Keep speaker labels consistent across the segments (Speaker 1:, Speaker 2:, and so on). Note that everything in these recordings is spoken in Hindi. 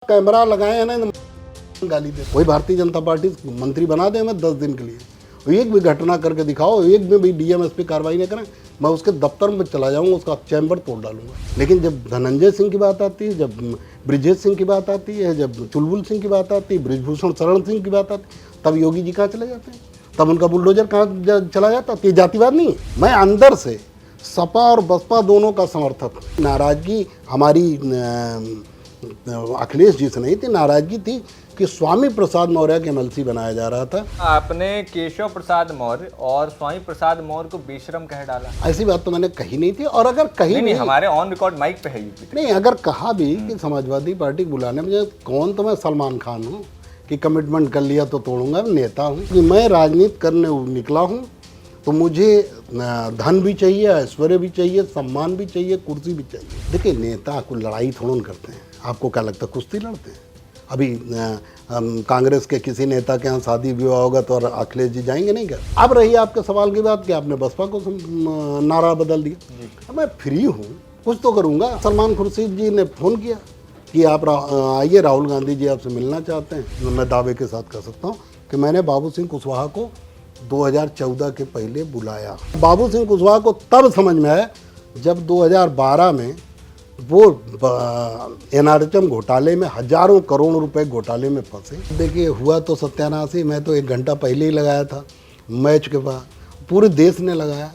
Speaker 1: कैमरा लगाए हैं ना, गाली दे। वही भारतीय जनता पार्टी मंत्री बना दे हमें 10 दिन के लिए, एक भी घटना करके दिखाओ, एक में भी डीएम एसपी कार्रवाई नहीं करें, मैं उसके दफ्तर में चला जाऊंगा, उसका चैम्बर तोड़ डालूंगा। लेकिन जब धनंजय सिंह की बात आती है, जब ब्रिजेश सिंह की बात आती है, जब चुलबुल सिंह की बात आती है, ब्रिजभूषण शरण सिंह की बात आती है, तब योगी जी कहाँ चले जाते हैं, तब उनका बुलडोजर कहाँ चला जाता है। ये जातिवाद नहीं है। मैं अंदर से सपा और बसपा दोनों का समर्थक। नाराजगी हमारी अखिलेश जी से नहीं थी, नाराजगी थी कि स्वामी प्रसाद मौर्य के एमएलसी बनाया जा रहा था।
Speaker 2: आपने केशव प्रसाद मौर्य और स्वामी प्रसाद मौर्य को बेशरम कह डाला।
Speaker 1: ऐसी बात तो मैंने कही नहीं थी। और अगर कही
Speaker 2: नहीं, हमारे ऑन रिकॉर्ड माइक पे है यूपी।
Speaker 1: नहीं, अगर कहा भी कि समाजवादी पार्टी को बुलाने में, कौन तो मैं सलमान खान हूँ कि कमिटमेंट कर लिया तो तोड़ूंगा। नेता हूँ कि मैं राजनीति करने निकला हूँ, तो मुझे धन भी चाहिए, ऐश्वर्य भी चाहिए, सम्मान भी चाहिए, कुर्सी भी चाहिए। देखिए, नेता को लड़ाई थोड़ा करते हैं। आपको क्या लगता है कुश्ती लड़ते हैं? अभी कांग्रेस के किसी नेता के यहाँ शादी विवाह होगा तो अखिलेश जी जाएंगे नहीं क्या? अब रही आपके सवाल की बात कि आपने बसपा को नारा बदल दिया। मैं फ्री हूँ, कुछ तो करूँगा। सलमान खुर्शीद जी ने फ़ोन किया कि आप आइए, राहुल गांधी जी आपसे मिलना चाहते हैं। मैं दावे के साथ कह सकता हूँ कि मैंने बाबू सिंह कुशवाहा को 2014 के पहले बुलाया। बाबू सिंह कुशवाहा को तब समझ में आया जब 2012 में वो एनआरएचएम घोटाले में हजारों करोड़ रुपए घोटाले में फंसे। देखिए, हुआ तो सत्यानाश ही। मैं तो 1 घंटा पहले ही लगाया था मैच के बाद, पूरे देश ने लगाया,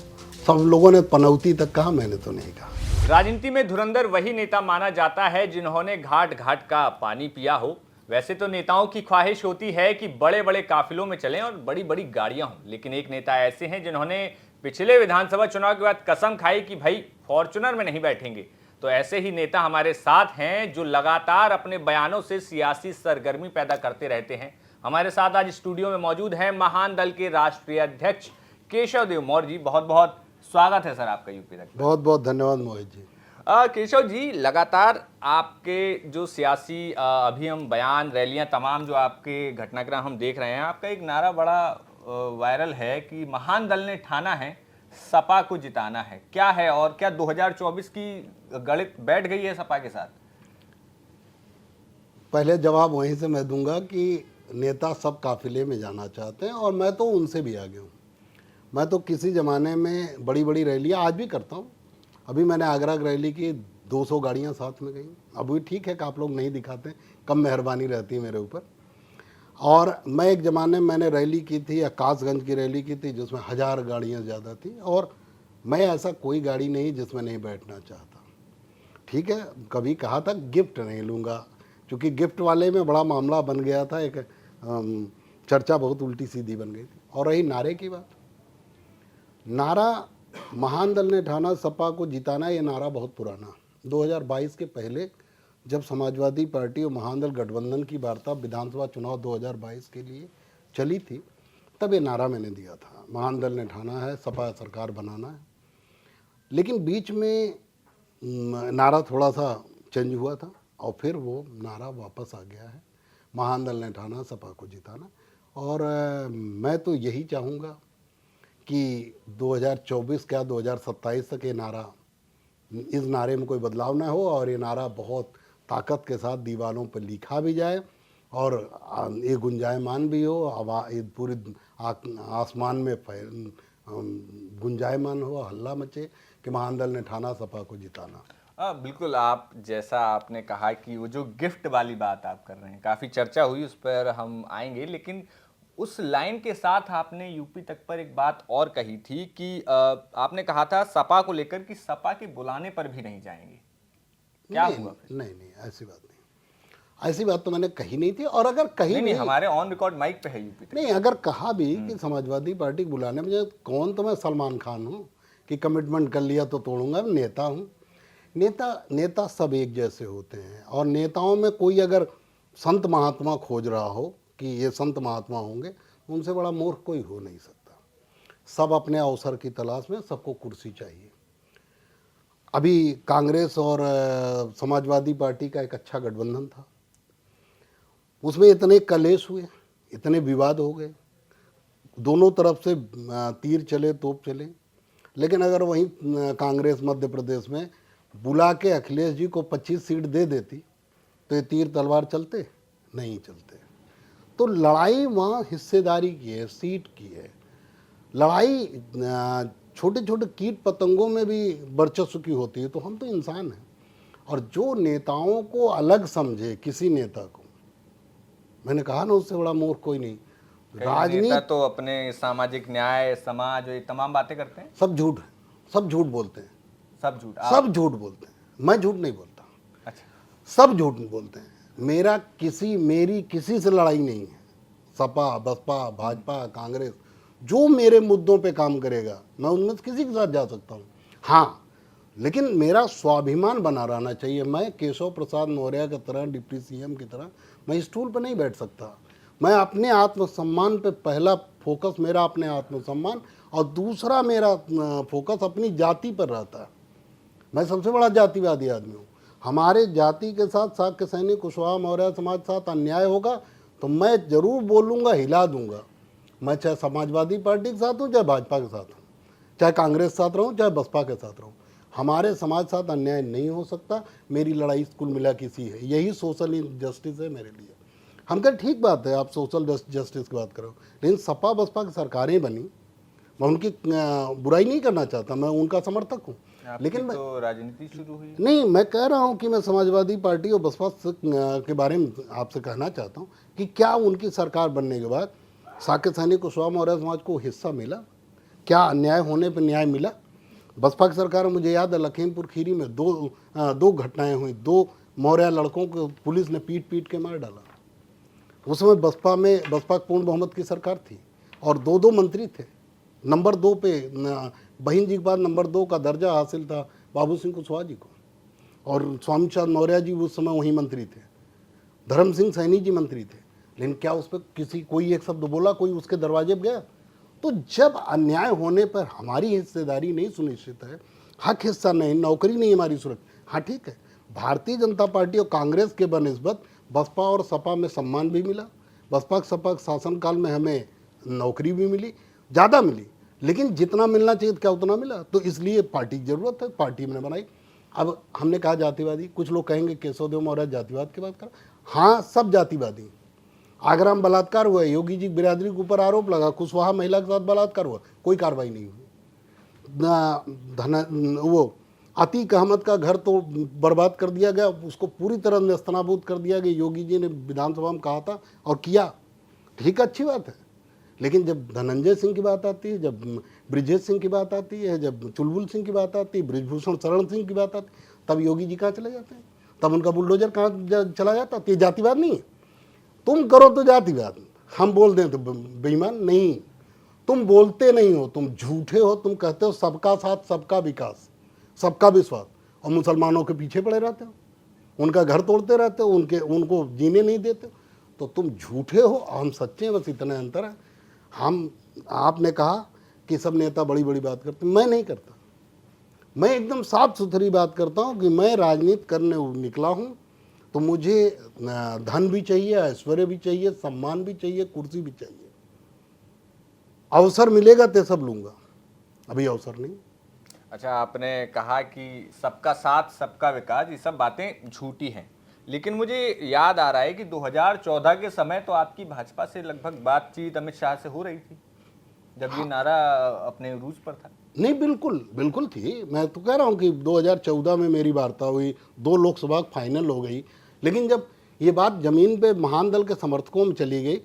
Speaker 1: सब लोगों ने पनौती तक कहा, मैंने तो नहीं कहा।
Speaker 2: राजनीति में धुरंधर वही नेता माना जाता है जिन्होंने घाट घाट का पानी पिया हो। वैसे तो नेताओं की ख्वाहिश होती है कि बड़े बड़े काफिलों में चलें और बड़ी बड़ी गाड़ियां हों, लेकिन एक नेता ऐसे हैं जिन्होंने पिछले विधानसभा चुनाव के बाद कसम खाई कि भाई फॉर्च्यूनर में नहीं बैठेंगे। तो ऐसे ही नेता हमारे साथ हैं जो लगातार अपने बयानों से सियासी सरगर्मी पैदा करते रहते हैं। हमारे साथ आज स्टूडियो में मौजूद हैं महान दल के राष्ट्रीय अध्यक्ष केशव देव मौर्य जी। बहुत बहुत स्वागत है सर आपका यूपी तक।
Speaker 1: बहुत बहुत धन्यवाद मोहित जी।
Speaker 2: केशव जी, लगातार आपके जो सियासी अभी हम बयान, रैलियां, तमाम जो आपके घटनाक्रम हम देख रहे हैं, आपका एक नारा बड़ा वायरल है कि महान दल ने ठाना है सपा को जिताना है। क्या है, और क्या 2024 की गणित बैठ गई है सपा के साथ?
Speaker 1: पहले जवाब वहीं से मैं दूंगा कि नेता सब काफिले में जाना चाहते हैं और मैं तो उनसे भी आगे हूँ। मैं तो किसी ज़माने में बड़ी बड़ी रैलियाँ आज भी करता हूँ। अभी मैंने आगरा रैली की, 200 गाड़ियाँ साथ में गई। अभी ठीक है कि आप लोग नहीं दिखाते, कम मेहरबानी रहती है मेरे ऊपर। और मैं एक ज़माने में मैंने रैली की थी, आकाशगंज की रैली की थी, जिसमें 1000 गाड़ियाँ ज़्यादा थी, और मैं ऐसा कोई गाड़ी नहीं जिसमें नहीं बैठना चाहता। ठीक है, कभी कहा था गिफ्ट नहीं लूँगा, क्योंकि गिफ्ट वाले में बड़ा मामला बन गया था, एक चर्चा बहुत उल्टी सीधी बन गई थी। और रही नारे की बात, नारा महान दल ने ठाना सपा को जिताना, ये नारा बहुत पुराना। 2022 के पहले जब समाजवादी पार्टी और महान दल गठबंधन की वार्ता विधानसभा चुनाव 2022 के लिए चली थी, तब ये नारा मैंने दिया था, महान दल ने ठाना है सपा सरकार बनाना है। लेकिन बीच में नारा थोड़ा सा चेंज हुआ था और फिर वो नारा वापस आ गया है, महान दल ने ठाना सपा को जिताना। और मैं तो यही चाहूँगा कि 2024 क्या 2027 तक ये नारा, इस नारे में कोई बदलाव ना हो और ये नारा बहुत ताकत के साथ दीवारों पर लिखा भी जाए और ये गुंजायमान भी हो, ये पूरे आसमान में गुंजायमान हो, हल्ला मचे कि महान दल ने ठाना सपा को जिताना।
Speaker 2: बिल्कुल, आप जैसा आपने कहा कि वो जो गिफ्ट वाली बात आप कर रहे हैं, काफ़ी चर्चा हुई, उस पर हम आएंगे। लेकिन उस लाइन के साथ आपने यूपी तक पर एक बात और कही थी कि आपने कहा था सपा को लेकर कि सपा के बुलाने पर भी नहीं जाएंगे। क्या हुआ फिर?
Speaker 1: नहीं, ऐसी बात नहीं, ऐसी बात तो मैंने कही नहीं थी। और अगर कही
Speaker 2: नहीं, हमारे ऑन रिकॉर्ड माइक पे है यूपी तक।
Speaker 1: नहीं, अगर कहा भी कि समाजवादी पार्टी को बुलाने में, कौन तो मैं सलमान खान हूँ कि कमिटमेंट कर लिया तो तोड़ूंगा। नेता हूँ। नेता सब एक जैसे होते हैं, और नेताओं में कोई अगर संत महात्मा खोज रहा हो कि ये संत महात्मा होंगे, उनसे बड़ा मूर्ख कोई हो नहीं सकता। सब अपने अवसर की तलाश में, सबको कुर्सी चाहिए। अभी कांग्रेस और समाजवादी पार्टी का एक अच्छा गठबंधन था, उसमें इतने कलेश हुए, इतने विवाद हो गए, दोनों तरफ से तीर चले, तोप चले। लेकिन अगर वहीं कांग्रेस मध्य प्रदेश में बुला के अखिलेश जी को 25 सीट दे देती तो ये तीर तलवार चलते नहीं चलते। तो लड़ाई वहाँ हिस्सेदारी की है, सीट की है। लड़ाई छोटे छोटे कीट पतंगों में भी वर्चस्व की होती है। तो हम तो इंसान हैं, और जो नेताओं को अलग समझे, किसी नेता को, मैंने कहा ना उससे बड़ा मूर्ख कोई नहीं।
Speaker 2: कई नेता तो अपने सामाजिक न्याय, समाज, ये तमाम बातें करते हैं।
Speaker 1: सब झूठ है, सब झूठ बोलते हैं,
Speaker 2: सब झूठ,
Speaker 1: सब झूठ बोलते हैं। मैं झूठ नहीं बोलता,
Speaker 2: अच्छा,
Speaker 1: सब झूठ बोलते हैं। मेरी किसी से लड़ाई नहीं है। सपा, बसपा, भाजपा, कांग्रेस, जो मेरे मुद्दों पे काम करेगा मैं उनमें से किसी के साथ जा सकता हूँ। हाँ, लेकिन मेरा स्वाभिमान बना रहना चाहिए। मैं केशव प्रसाद मौर्य की तरह, डिप्टी सीएम की तरह मैं स्टूल पर नहीं बैठ सकता। मैं अपने आत्मसम्मान पे, पहला फोकस मेरा अपने आत्मसम्मान, और दूसरा मेरा फोकस अपनी जाति पर रहता है। मैं सबसे बड़ा जातिवादी आदमी हूँ। हमारे जाति के साथ शाक्य सैनिक कुशवाहा मौर्य समाज के साथ अन्याय होगा तो मैं जरूर बोलूँगा, हिला दूंगा। मैं चाहे समाजवादी पार्टी के साथ हूँ, चाहे भाजपा के साथ हूँ, चाहे कांग्रेस के साथ रहूँ, चाहे बसपा के साथ रहूँ, हमारे समाज साथ अन्याय नहीं हो सकता। मेरी लड़ाई कुल मिला किसी है, यही सोशल जस्टिस है मेरे लिए। हम कहें ठीक बात है, आप सोशल जस्टिस की बात करो, लेकिन सपा बसपा की सरकारें बनी, मैं उनकी बुराई नहीं करना चाहता, मैं उनका समर्थक हूँ। लेकिन
Speaker 2: तो राजनीति शुरू हुई
Speaker 1: नहीं, मैं कह रहा हूँ कि मैं समाजवादी पार्टी और बसपा के बारे में आपसे कहना चाहता हूँ कि क्या उनकी सरकार बनने के बाद शाक्य सैनिक कुशवाहा मौर्य समाज को हिस्सा मिला? क्या अन्याय होने पर न्याय मिला? बसपा की सरकार में मुझे याद है लखीमपुर खीरी में दो घटनाएं हुई। 2 मौर्य लड़कों को पुलिस ने पीट पीट के मार डाला। उस समय बसपा पूर्ण बहुमत की सरकार थी और 2 मंत्री थे। नंबर 2 पे बहन जी के बाद नंबर 2 का दर्जा हासिल था बाबू सिंह कुशवाहा जी को, और स्वामी चांद मौर्य जी उस समय वहीं मंत्री थे, धर्म सिंह सैनी जी मंत्री थे। लेकिन क्या उस पर कोई एक शब्द बोला? कोई उसके दरवाजे पर गया? तो जब अन्याय होने पर हमारी हिस्सेदारी नहीं सुनिश्चित है, हक हिस्सा नहीं, नौकरी नहीं हमारी सुरक्षित, हाँ ठीक है, भारतीय जनता पार्टी और कांग्रेस के बनिस्बत बसपा और सपा में सम्मान भी मिला। बसपा सपा शासनकाल में हमें नौकरी भी मिली, ज़्यादा मिली, लेकिन जितना मिलना चाहिए क्या उतना मिला? तो इसलिए पार्टी की जरूरत है, पार्टी मैंने बनाई। अब हमने कहा जातिवादी, कुछ लोग कहेंगे केशवदेव मौर्य जातिवाद की बात कर, हाँ सब जातिवादी। आगरा में बलात्कार हुआ, योगी जी बिरादरी के ऊपर आरोप लगा, कुशवाहा महिला के साथ बलात्कार हुआ, कोई कार्रवाई नहीं हुई। वो अतीक अहमद का घर तो बर्बाद कर दिया गया, उसको पूरी तरह नेस्तनाबूद कर दिया गया। योगी जी ने विधानसभा में कहा था और किया, ठीक, अच्छी बात है। लेकिन जब धनंजय सिंह की बात आती है, जब ब्रिजेश सिंह की बात आती है, जब चुलबुल सिंह की बात आती है, ब्रिजभूषण शरण सिंह की बात आती है, तब योगी जी कहाँ चले जाते हैं? तब उनका बुलडोजर कहाँ चला जाता? तो ये जातिवाद नहीं है। तुम करो तो जातिवाद, हम बोल दें तो बेईमान नहीं। तुम बोलते नहीं हो, तुम झूठे हो। तुम कहते हो सबका साथ, सबका विकास, सबका विश्वास, और मुसलमानों के पीछे पड़े रहते हो, उनका घर तोड़ते रहते हो, उनको जीने नहीं देते। तो तुम झूठे हो, हम सच्चे हैं, बस इतना अंतर है। आपने कहा कि सब नेता बड़ी बड़ी बात करते, मैं नहीं करता। मैं एकदम साफ सुथरी बात करता हूँ कि मैं राजनीति करने निकला हूँ, तो मुझे धन भी चाहिए, ऐश्वर्य भी चाहिए, सम्मान भी चाहिए, कुर्सी भी चाहिए। अवसर मिलेगा तो सब लूंगा, अभी अवसर नहीं।
Speaker 2: अच्छा, आपने कहा कि सबका साथ, सबका विकास, ये सब बातें झूठी हैं, लेकिन मुझे याद आ रहा है कि 2014 के समय तो आपकी भाजपा से लगभग बातचीत अमित शाह से हो रही थी, जब ये नारा अपने रूज पर था।
Speaker 1: नहीं, बिल्कुल बिल्कुल थी। मैं तो कह रहा हूँ कि 2014 में मेरी वार्ता हुई, 2 लोकसभा फाइनल हो गई। लेकिन जब ये बात जमीन पे महान दल के समर्थकों में चली गई,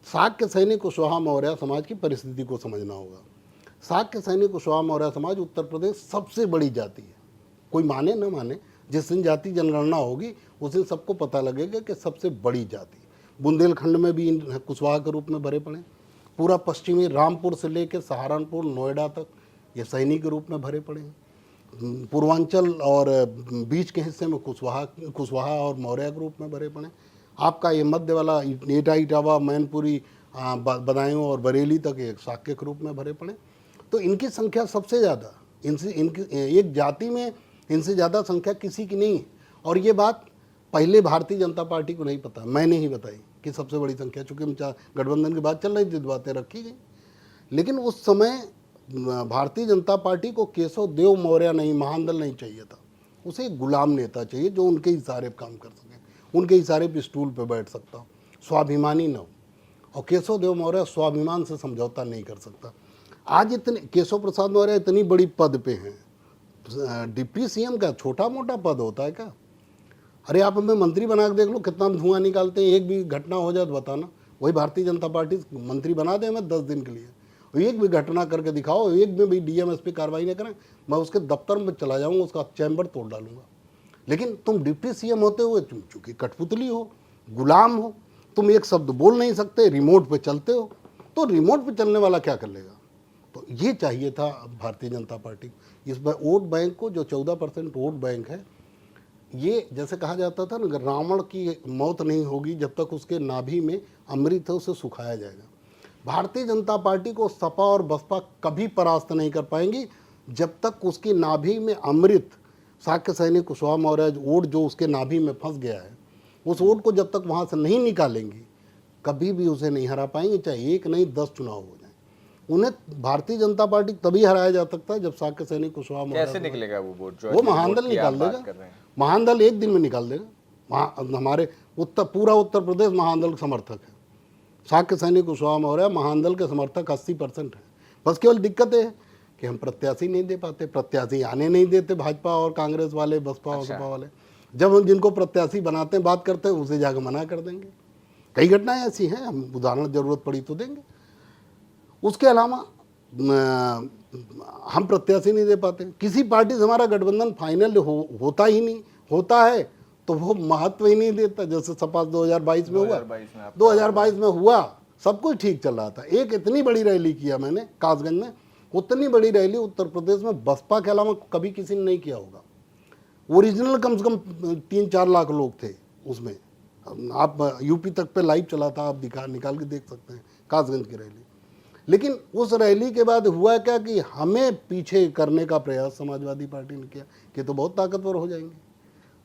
Speaker 1: शाक्य सैनिक कुशवाहा मौर्य समाज की परिस्थिति को समझना होगा। शाक्य सैनिक कुशवाहा मौर्य समाज उत्तर प्रदेश सबसे बड़ी जाति है, कोई माने न माने, जिस दिन जाति जनगणना होगी उस दिन सबको पता लगेगा कि सबसे बड़ी जाति। बुंदेलखंड में भी इन कुशवाहा के रूप में भरे पड़े, पूरा पश्चिमी रामपुर से लेकर सहारनपुर, नोएडा तक ये सैनिक के रूप में भरे पड़े हैं। पूर्वांचल और बीच के हिस्से में कुशवाहा और मौर्य के रूप में भरे पड़े। आपका ये मध्य वाला एटा, इटावा, मैनपुरी, बदायूं और बरेली तक एक शाक्य के रूप में भरे पड़े। तो इनकी संख्या सबसे ज़्यादा, इनकी एक जाति में इनसे ज़्यादा संख्या किसी की नहीं है। और ये बात पहले भारतीय जनता पार्टी को नहीं पता, मैंने ही बताई कि सबसे बड़ी संख्या, चूँकि गठबंधन की बात चल रही थी, बातें रखी गई। लेकिन उस समय भारतीय जनता पार्टी को केशव देव मौर्य नहीं, महान दल नहीं चाहिए था, उसे एक गुलाम नेता चाहिए जो उनके इशारे पर काम कर सके। उनके इशारे पे स्टूल पे बैठ सकता हूँ, स्वाभिमानी न हो। और केशव देव मौर्य स्वाभिमान से समझौता नहीं कर सकता। आज इतने केशव प्रसाद मौर्य इतनी बड़ी पद पे हैं, डिप्टी सीएम का छोटा मोटा पद होता है क्या? अरे आप हमें मंत्री बना के देख लो, कितना धुआं निकालते हैं। एक भी घटना हो जाए तो बताना, वही भारतीय जनता पार्टी मंत्री बना दे हमें 10 दिन के लिए, एक भी घटना करके दिखाओ, एक में भी डीएम एसपी कार्रवाई नहीं करें, मैं उसके दफ्तर में चला जाऊंगा, उसका चैम्बर तोड़ डालूंगा। लेकिन तुम डिप्टी सीएम होते हुए तुम चूंकि कठपुतली हो, गुलाम हो, तुम एक शब्द बोल नहीं सकते, रिमोट पे चलते हो, तो रिमोट पे चलने वाला क्या कर लेगा? तो ये चाहिए था भारतीय जनता पार्टी इस वोट बैंक को, जो 14% वोट बैंक है। ये जैसे कहा जाता था ना, रावण की मौत नहीं होगी जब तक उसके नाभि में अमृत है, उसे सुखाया जाएगा। भारतीय जनता पार्टी को सपा और बसपा कभी परास्त नहीं कर पाएंगी जब तक उसकी नाभि में अमृत, शाक्य सैनिक कुशवाहा मौर्य वोट जो उसके नाभि में फंस गया है, उस वोट को जब तक वहाँ से नहीं निकालेंगी, कभी भी उसे नहीं हरा पाएंगे, चाहे एक नहीं 10 चुनाव हो जाए। उन्हें भारतीय जनता पार्टी तभी हराया जा सकता है जब शाक्य सैनिक कुशवाहा मौर्य,
Speaker 2: कैसे निकलेगा वो वोट?
Speaker 1: वो महानदल निकाल देगा, महानदल एक दिन में निकाल देगा। हमारे पूरा उत्तर प्रदेश महानदल समर्थक है। शाक्य सैनिक कुशवाहा मौर्य महानदल के समर्थक 80% है। बस केवल दिक्कत है कि हम प्रत्याशी नहीं दे पाते, प्रत्याशी आने नहीं देते भाजपा और कांग्रेस वाले, बसपा और सपा वाले। जब हम जिनको प्रत्याशी बनाते हैं, बात करते हैं, उसे जाकर मना कर देंगे। कई घटनाएं ऐसी हैं, हम उदाहरण जरूरत पड़ी तो देंगे। उसके अलावा हम प्रत्याशी नहीं दे पाते, किसी पार्टी से हमारा गठबंधन फाइनल होता ही नहीं, होता है तो वो महत्व ही नहीं देता। जैसे सपा 2022 में हुआ, 2022 में हुआ, सब कुछ ठीक चल रहा था। एक इतनी बड़ी रैली किया मैंने कासगंज में, उतनी बड़ी रैली उत्तर प्रदेश में बसपा के अलावा कभी किसी ने नहीं किया होगा। ओरिजिनल कम से कम 3-4 लाख लोग थे उसमें। आप यूपी तक पे लाइव चला था, आप निकाल के देख सकते हैं कासगंज की रैली। लेकिन उस रैली के बाद हुआ क्या कि हमें पीछे करने का प्रयास समाजवादी पार्टी ने किया कि तो बहुत ताकतवर हो जाएंगे,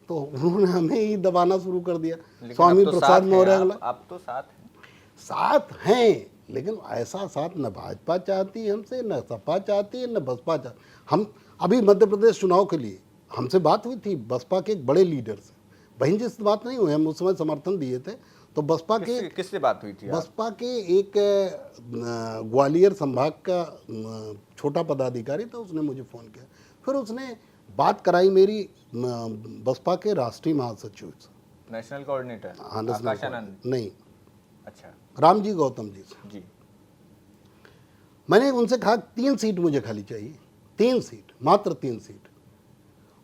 Speaker 1: तो उन्होंने हमें ही दबाना शुरू कर दिया। स्वामी प्रसाद मौर्य,
Speaker 2: आप तो
Speaker 1: साथ हैं, लेकिन ऐसा साथ न भाजपा चाहती है हमसे, न सपा चाहती है, न बसपा चाहती। हम अभी मध्य प्रदेश चुनाव के लिए हमसे बात हुई थी बसपा के एक बड़े लीडर से, बहन जी से बात नहीं हुई, हम उस समय समर्थन दिए थे। तो बसपा के
Speaker 2: किससे बात हुई थी?
Speaker 1: बसपा के एक ग्वालियर संभाग का छोटा पदाधिकारी था, उसने मुझे फ़ोन किया, फिर उसने बात कराई मेरी बसपा के राष्ट्रीय महासचिव से,
Speaker 2: नेशनल कोऑर्डिनेटर
Speaker 1: आकाश आनंद नहीं,
Speaker 2: अच्छा,
Speaker 1: रामजी गौतम जी से।
Speaker 2: जी,
Speaker 1: मैंने उनसे कहा 3 सीट मुझे खाली चाहिए, 3 सीट, मात्र 3 सीट,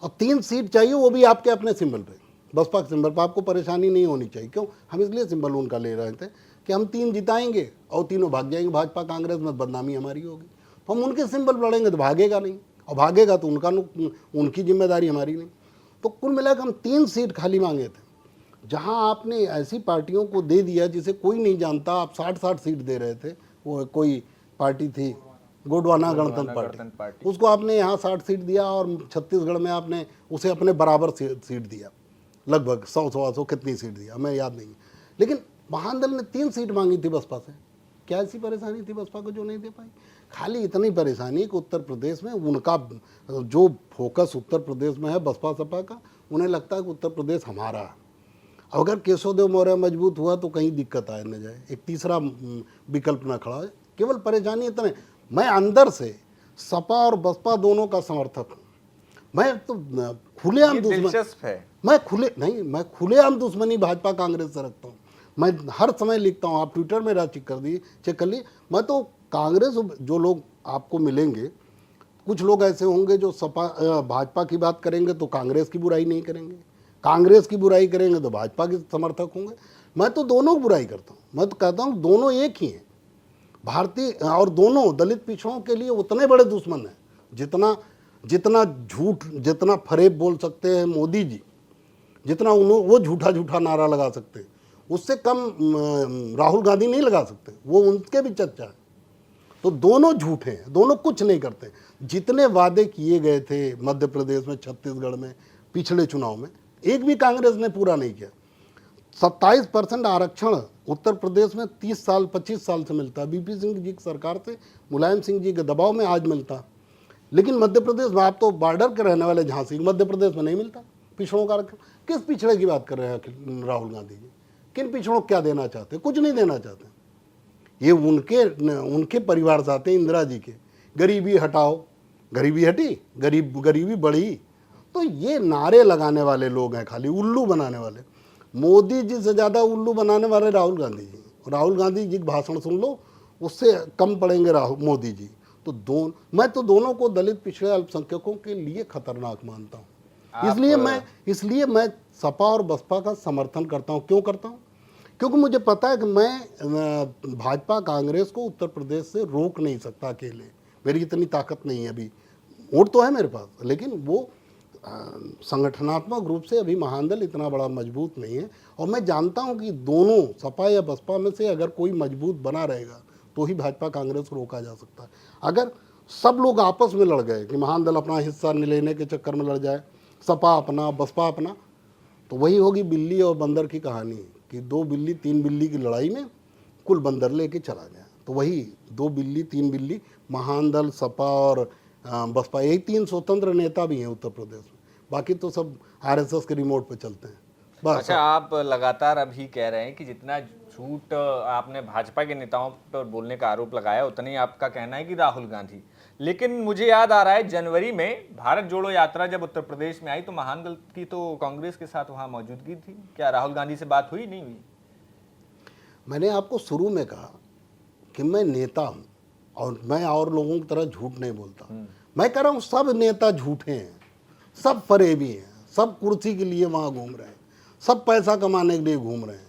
Speaker 1: और 3 सीट चाहिए वो भी आपके अपने सिंबल पे, बसपा के सिंबल पर। आपको परेशानी नहीं होनी चाहिए। क्यों? हम इसलिए सिंबल उनका ले रहे थे कि हम 3 जिताएंगे और तीनों भाग जाएंगे, भाजपा कांग्रेस में बदनामी हमारी होगी। तो हम उनके सिंबल लड़ेंगे तो भागेगा नहीं, और भागेगा तो उनकी जिम्मेदारी हमारी नहीं। तो कुल मिलाकर हम 3 सीट खाली मांगे थे। जहां आपने ऐसी पार्टियों को दे दिया जिसे कोई नहीं जानता, आप 60-60 सीट दे रहे थे। वो कोई पार्टी थी गोंडवाना गणतंत्र पार्टी, उसको आपने यहाँ 60 सीट दिया, और छत्तीसगढ़ में आपने उसे अपने बराबर सीट दिया, लगभग 100-125 कितनी सीट दिया हमें याद नहीं। लेकिन महानदल ने 3 सीट मांगी थी बसपा से। क्या ऐसी परेशानी थी बसपा को जो नहीं दे पाई? खाली इतनी परेशानी कि उत्तर प्रदेश में उनका जो फोकस उत्तर प्रदेश में है बसपा सपा का, उन्हें लगता है कि उत्तर प्रदेश हमारा है। अगर केशव देव मौर्य मजबूत हुआ तो कहीं दिक्कत आए न जाए, एक तीसरा विकल्प न खड़ा हो। केवल परेशानी इतने, मैं अंदर से सपा और बसपा दोनों का समर्थक हूँ। मैं तो खुलेआम दुश्मन है, मैं खुलेआम दुश्मनी भाजपा कांग्रेस से रखता हूँ। मैं हर समय लिखता हूँ, आप ट्विटर में चेक कर ली। मैं तो कांग्रेस, जो लोग आपको मिलेंगे, कुछ लोग ऐसे होंगे जो भाजपा की बात करेंगे तो कांग्रेस की बुराई नहीं करेंगे, कांग्रेस की बुराई करेंगे तो भाजपा के समर्थक होंगे। मैं तो दोनों की बुराई करता हूँ। मैं तो कहता हूँ दोनों एक ही हैं, भारतीय, और दोनों दलित पिछड़ों के लिए उतने बड़े दुश्मन हैं जितना झूठ, जितना फरेब बोल सकते हैं मोदी जी, जितना वो झूठा नारा लगा सकते हैं, उससे कम राहुल गांधी नहीं लगा सकते। वो उनके भी चर्चा है। तो दोनों झूठे हैं, दोनों कुछ नहीं करते। जितने वादे किए गए थे मध्य प्रदेश में, छत्तीसगढ़ में, पिछले चुनाव में, एक भी कांग्रेस ने पूरा नहीं किया। 27% आरक्षण उत्तर प्रदेश में 30-25 साल से मिलता है। बीपी सिंह जी की सरकार से, मुलायम सिंह जी के दबाव में आज मिलता। लेकिन मध्य प्रदेश में, आप तो बॉर्डर के रहने वाले झांसी, मध्य प्रदेश में नहीं मिलता। पिछड़ों का आरक्षण, किस पिछड़े की बात कर रहे हैं राहुल गांधी जी? किन पिछड़ों को क्या देना चाहते हैं? कुछ नहीं देना चाहते। ये उनके परिवार चाहते हैं, इंदिरा जी के, गरीबी हटाओ, गरीबी हटी, गरीबी बढ़ी। तो ये नारे लगाने वाले लोग हैं, खाली उल्लू बनाने वाले। मोदी जी से ज़्यादा उल्लू बनाने वाले राहुल गांधी जी। राहुल गांधी जी का भाषण सुन लो, उससे कम पड़ेंगे मोदी जी। तो मैं तो दोनों को दलित पिछड़े अल्पसंख्यकों के लिए खतरनाक मानता हूँ। इसलिए मैं सपा और बसपा का समर्थन करता हूँ। क्यों करता हूँ? क्योंकि मुझे पता है कि मैं भाजपा कांग्रेस को उत्तर प्रदेश से रोक नहीं सकता अकेले। मेरी इतनी ताकत नहीं है अभी। वोट तो है मेरे पास, लेकिन वो संगठनात्मक रूप से अभी महादल इतना बड़ा मजबूत नहीं है। और मैं जानता हूं कि दोनों सपा या बसपा में से अगर कोई मजबूत बना रहेगा तो ही भाजपा कांग्रेस को रोका जा सकता है। अगर सब लोग आपस में लड़ गए कि महादल अपना हिस्सा लेने के चक्कर में लड़ जाए, सपा अपना बसपा अपना, तो वही होगी बिल्ली और बंदर की कहानी कि 2 बिल्ली 3 बिल्ली की लड़ाई में कुल बंदर लेके चला गया। तो वही 2 बिल्ली 3 बिल्ली, महादल, सपा और बसपा, यही 3 स्वतंत्र नेता भी हैं उत्तर प्रदेश में। बाकी तो सब आरएसएस के रिमोट पे चलते हैं बस।
Speaker 2: अच्छा, आप लगातार अभी कह रहे हैं कि जितना झूठ आपने भाजपा के नेताओं पर बोलने का आरोप लगाया, उतना ही आपका कहना है कि राहुल गांधी। लेकिन मुझे याद आ रहा है, जनवरी में भारत जोड़ो यात्रा जब उत्तर प्रदेश में आई तो महादल की तो कांग्रेस के साथ वहां मौजूदगी थी। क्या राहुल गांधी से बात हुई? नहीं हुई?
Speaker 1: मैंने आपको शुरू में कहा कि मैं नेता हूं और मैं और लोगों की तरह झूठ नहीं बोलता। मैं कह रहा हूं सब नेता झूठे हैं, सब फरेबी हैं, सब कुर्सी के लिए वहां घूम रहे हैं, सब पैसा कमाने के लिए घूम रहे हैं,